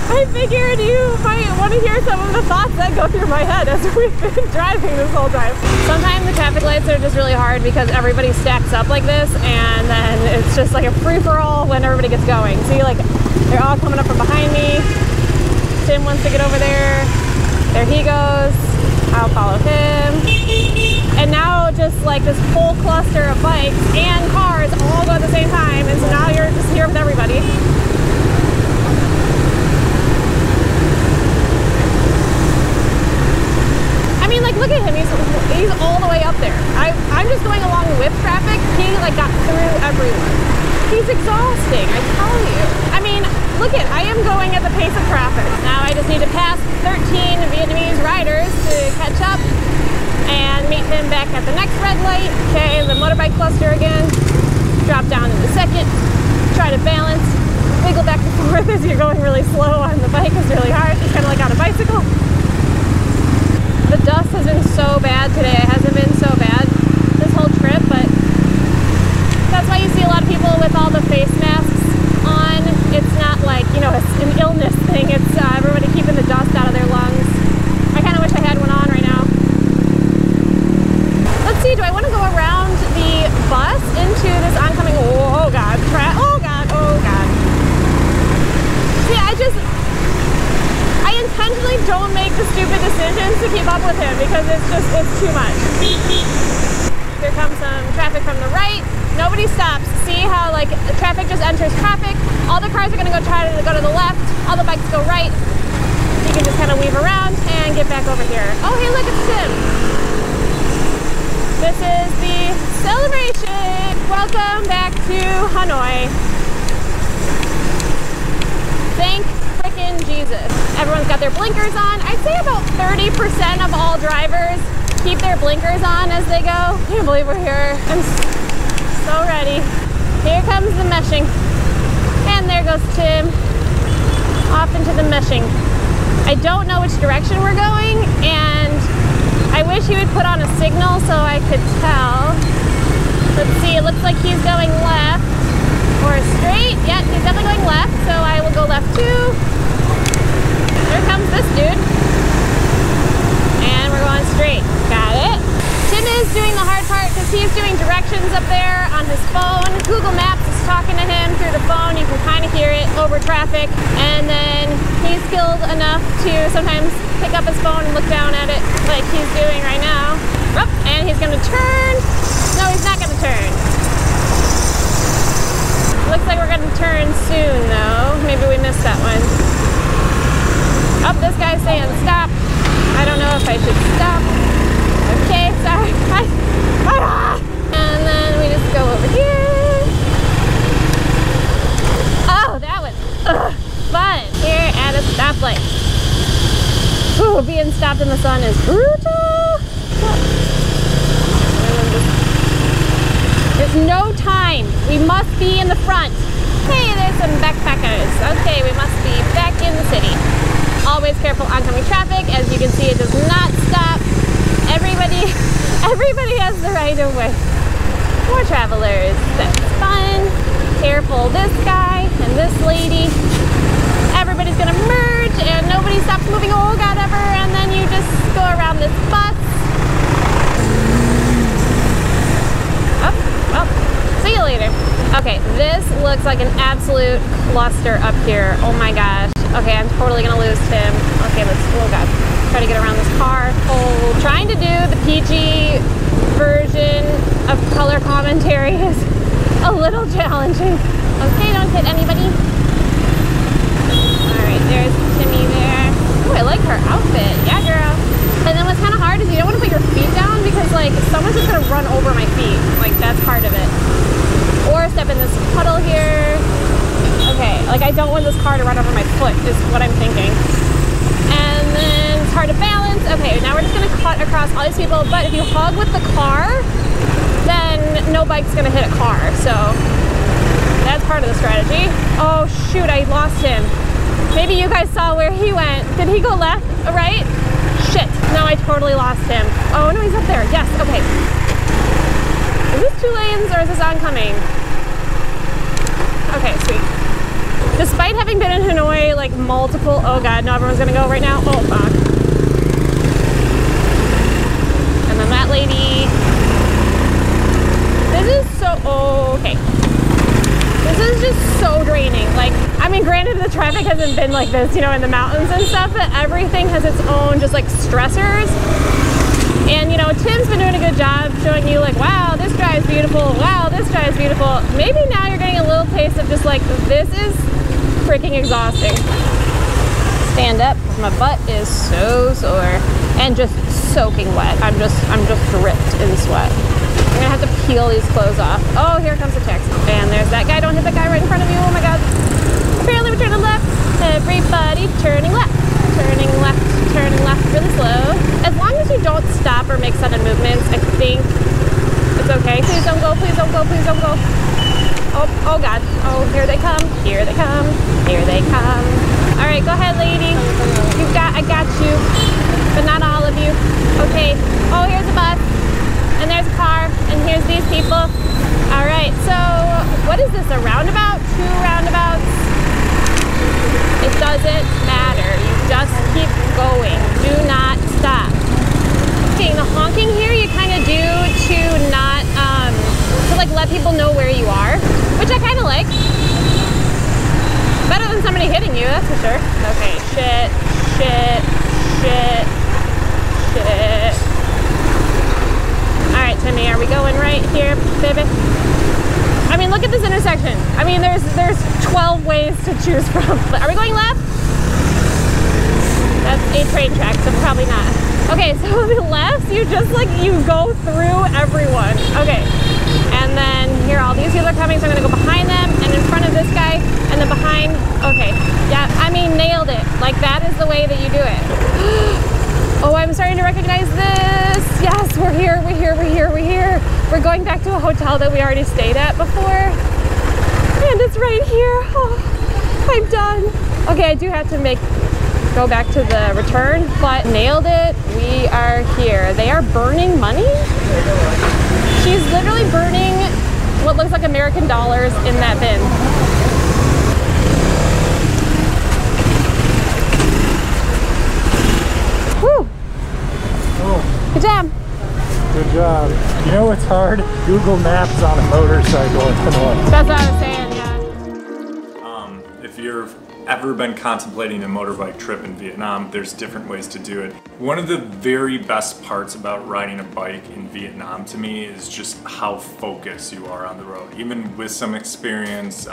But I figured you might want to hear some of the thoughts that go through my head as we've been driving this whole time. Sometimes the traffic lights are just really hard because everybody stacks up like this and then it's just like a free-for-all when everybody gets going. See, like, they're all coming up from behind me. Tim wants to get over there. There he goes. I'll follow him. And now just like this whole cluster of bikes and cars all go at the same time, and so now you're just here with everybody. at the next red light. Okay, the motorbike cluster again. Drop down in the second. Try to balance. Wiggle back and forth as you're going really slow on the bike. It's really hard. It's kind of like on a bicycle. The dust has been so bad today. It hasn't been so bad this whole trip, but that's why you see a lot of people with all the face masks on. It's not like, you know, it's an illness thing. It's everybody keeping the dust out of their lungs. I kind of wish I had one on right now. Let's see, do I want to go around the bus into this oncoming, oh God, oh God, oh God. See, I intentionally don't make the stupid decisions to keep up with him because it's too much. Here comes some traffic from the right. Nobody stops. See how like traffic just enters traffic? All the cars are gonna try to go to the left. All the bikes go right. You can just kind of weave around and get back over here. Oh, hey, look, it's Tim. This is the celebration. Welcome back to Hanoi. Thank frickin' Jesus. Everyone's got their blinkers on. I'd say about 30% of all drivers keep their blinkers on as they go. I can't believe we're here. I'm so ready. Here comes the meshing. And there goes Tim. Off into the meshing. I don't know which direction we're going, and I wish he would put on a signal so I could tell. Let's see, it looks like he's going left or straight. Yeah, he's definitely going left, so I will go left too. There comes this dude. And we're going straight. Got it. Tim is doing the hard part because he's doing directions up there on his phone. Google Maps is talking to him through the phone. You can kind of hear it over traffic. And then he's skilled enough to sometimes pick up his phone and look down at it like he's doing right now. Oh, and he's going to turn. No, he's not going to turn. Looks like we're going to turn soon though. Maybe we missed that one. Oh, this guy's saying stop. I don't know if I should stop. Okay, sorry. And then we just go over here. Oh, that was fun. Here at a stoplight. Ooh, being stopped in the sun is brutal. There's no time. We must be in the front. Hey, there's some backpackers. Okay, we must be back in the city. Always careful oncoming traffic. As you can see, it does not stop. Everybody has the right of way. More travelers. That's fun. Careful, this guy and this lady. Everybody's gonna merge and nobody stops moving, oh God, ever, and then you just go around this bus. Oh, well, see you later. Okay, this looks like an absolute cluster up here. Oh my gosh. Okay, I'm totally gonna lose Tim. Okay, let's, oh God, try to get around this car. Oh, trying to do the PG version of color commentary is a little challenging. Okay, don't hit anybody. All right, there's Timmy there. Oh, I like her outfit. Yeah, girl. And then what's kind of hard is you don't want to put your feet down because like someone's just gonna run over my feet. Like that's part of it. Or step in this puddle here. Okay, like I don't want this car to run over my foot is what I'm thinking. And then it's hard to balance. Okay, now we're just gonna cut across all these people, but if you hug with the car, then no bike's gonna hit a car, so that's part of the strategy. Oh shoot, I lost him. Maybe you guys saw where he went. Did he go left, right? Shit, no, I totally lost him. Oh no, he's up there, yes, okay. Is this 2 lanes or is this oncoming? Okay, sweet. Despite having been in Hanoi like multiple, oh God, no, everyone's gonna go right now. Oh fuck. And then that lady. This is so, oh, okay. This is just so draining. Like, I mean, granted the traffic hasn't been like this, you know, in the mountains and stuff, but everything has its own just like stressors. And you know, Tim's been doing a good job showing you like, wow, this drive's beautiful. Wow, this drive's beautiful. Maybe now you're getting a little taste of just like, this is freaking exhausting. Stand up, my butt is so sore and just soaking wet. I'm just dripped in sweat. I'm gonna have to peel these clothes off. Oh, here comes the taxi. And there's that guy. Don't hit the guy right in front of you. Oh my God. Apparently we're turning left. Everybody turning left. Turning left, really slow. As long as you don't stop or make sudden movements, I think keep going. Do not stop. Okay, the honking here you kind of do to not, to like let people know where you are, which I kind of like. Better than somebody hitting you, that's for sure. Okay, shit, shit, shit, shit. All right, Timmy, are we going right here, baby? I mean, look at this intersection. I mean, there's 12 ways to choose from. Are we going left? That's a train track, so probably not. Okay, so the lefts, you just like, you go through everyone. Okay, and then here all these people are coming, so I'm gonna go behind them and in front of this guy and then behind. Okay, yeah, I mean, nailed it. Like, that is the way that you do it. Oh, I'm starting to recognize this. Yes, we're here, we're here, we're here, we're here. We're going back to a hotel that we already stayed at before. And it's right here. Oh, I'm done. Okay, I do have to go back to the return, but nailed it. We are here. They are burning money. She's literally burning what looks like American dollars in that bin. Whew. Oh. Good job. Good job. You know what's hard? Google Maps on a motorcycle in Hanoi. That's what I was saying, yeah. If you've ever been contemplating a motorbike trip in Vietnam, there's different ways to do it. One of the very best parts about riding a bike in Vietnam to me is just how focused you are on the road. Even with some experience,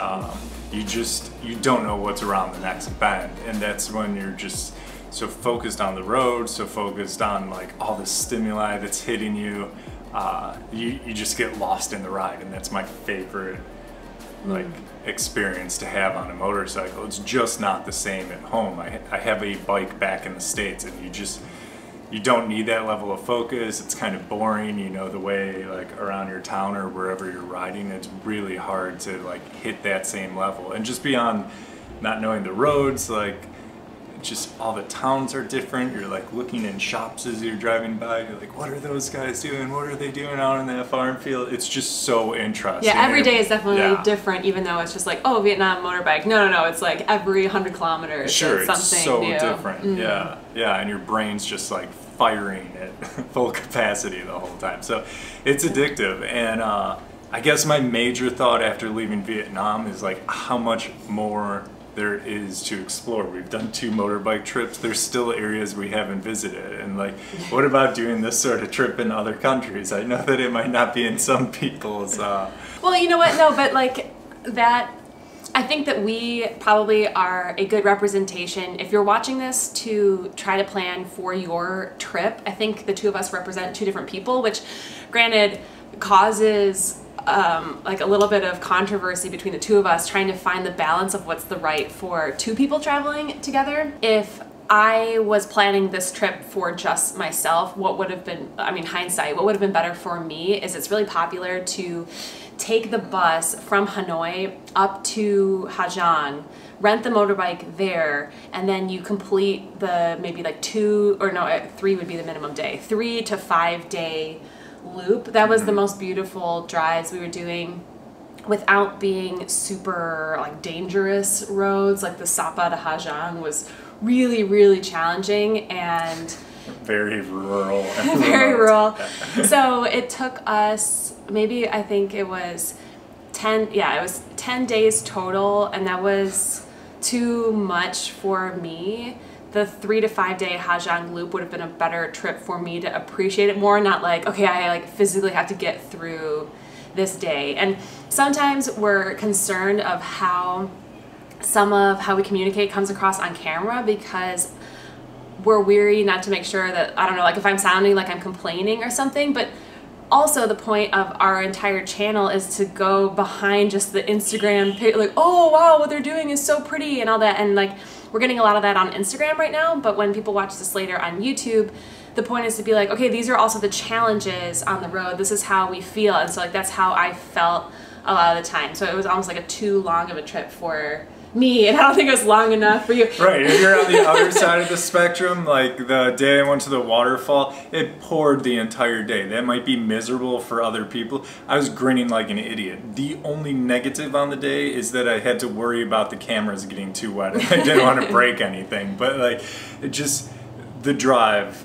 you don't know what's around the next bend, and that's when you're just so focused on the road, so focused on like all the stimuli that's hitting you, you just get lost in the ride, and that's my favorite like experience to have on a motorcycle. It's just not the same at home. I have a bike back in the States, and you don't need that level of focus. It's kind of boring, you know, the way like around your town or wherever you're riding, it's really hard to like hit that same level. And just beyond not knowing the roads, like just all the towns are different. You're like looking in shops as you're driving by. You're like, what are those guys doing? What are they doing out in that farm field? It's just so interesting. Yeah, every day is definitely different, even though it's just like, oh, Vietnam motorbike. No, it's like every 100 kilometers. Sure, it's something so new. different. Yeah, and your brain's just like firing at full capacity the whole time. So it's addictive. And I guess my major thought after leaving Vietnam is like how much more there is to explore. We've done 2 motorbike trips. There's still areas we haven't visited, and like, what about doing this sort of trip in other countries? I know that it might not be in some people's well, you know what, no, but like that, I think that we probably are a good representation. If you're watching this to try to plan for your trip, I think the 2 of us represent 2 different people, which granted causes like a little bit of controversy between the 2 of us trying to find the balance of what's the right for 2 people traveling together. If I was planning this trip for just myself, what would have been, I mean, hindsight, what would have been better for me is it's really popular to take the bus from Hanoi up to Ha Giang, rent the motorbike there, and then you complete the maybe like 2, or no, 3 would be the minimum day, 3 to 5 day loop. That was the most beautiful drives we were doing without being super like dangerous roads. Like the Sapa to Ha Giang was really, really challenging and very rural. Very rural. So it took us maybe, I think it was 10 days total, and that was too much for me. The 3 to 5 day Ha Giang Loop would have been a better trip for me to appreciate it more, not like, okay, I like physically have to get through this day. And sometimes we're concerned of how some of how we communicate comes across on camera because we're weary not to make sure that, I don't know, like if I'm sounding like I'm complaining or something, but also the point of our entire channel is to go behind just the Instagram page, like, oh wow, what they're doing is so pretty and all that, and like we're getting a lot of that on Instagram right now, but when people watch this later on YouTube, the point is to be like, okay, these are also the challenges on the road, this is how we feel, and so like that's how I felt a lot of the time. So it was almost like a too long of a trip for me, and I don't think it was long enough for you. Right, if you're on the other side of the spectrum, like the day I went to the waterfall, it poured the entire day. That might be miserable for other people. I was grinning like an idiot. The only negative on the day is that I had to worry about the cameras getting too wet and I didn't want to break anything. But like, it just, the drive,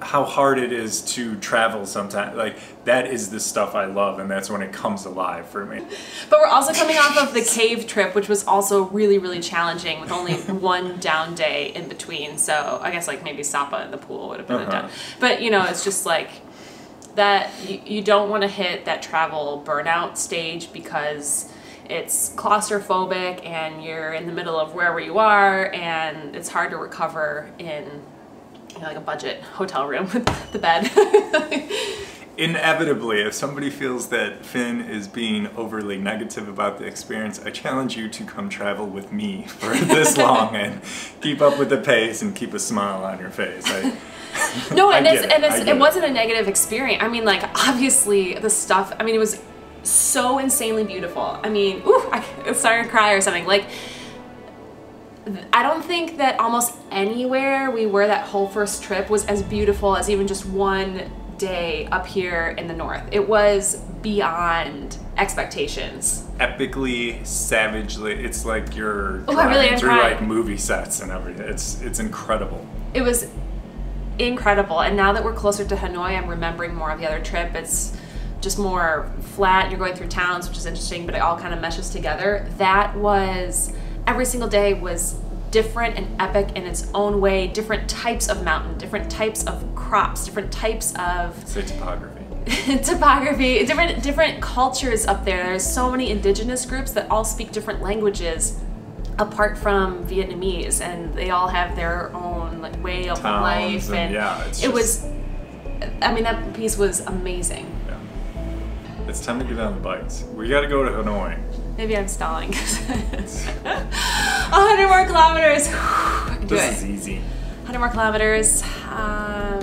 how hard it is to travel sometimes, like that is the stuff I love, and that's when it comes alive for me. But we're also coming off of the cave trip, which was also really, really challenging with only one down day in between. So I guess like maybe Sapa and the pool would have been done. But you know, it's just like that you don't want to hit that travel burnout stage because it's claustrophobic and you're in the middle of wherever you are, and it's hard to recover in, you know, like a budget hotel room with the bed. Inevitably, if somebody feels that Finn is being overly negative about the experience, I challenge you to come travel with me for this long and keep up with the pace and keep a smile on your face. No, and it wasn't a negative experience. I mean, like, obviously the stuff, I mean, it was so insanely beautiful. I mean, ooh, I started to cry or something. Like, I don't think that almost anywhere we were that whole first trip was as beautiful as even just one day up here in the north. It was beyond expectations. Epically, savagely, it's like you're driving through like movie sets and everything. It's incredible. It was incredible, and now that we're closer to Hanoi, I'm remembering more of the other trip. It's just more flat, you're going through towns, which is interesting, but it all kind of meshes together. That was, every single day was different and epic in its own way. Different types of mountain, different types of crops, different types of... Say topography. Topography, different cultures up there. There's so many indigenous groups that all speak different languages apart from Vietnamese, and they all have their own like way of life. And yeah, it was, I mean, that piece was amazing. Yeah. It's time to get on the bikes. We gotta go to Hanoi. Maybe I'm stalling. 100 more kilometers. I can do it. This is easy. 100 more kilometers. Yeah.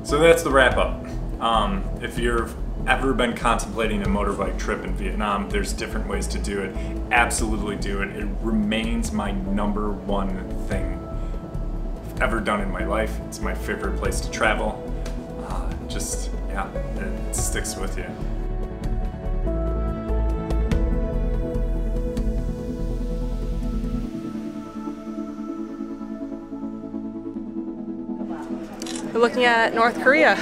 So that's the wrap up. If you've ever been contemplating a motorbike trip in Vietnam, there's different ways to do it. Absolutely do it. It remains my #1 thing I've ever done in my life. It's my favorite place to travel. Just, yeah, it sticks with you. We're looking at North Korea.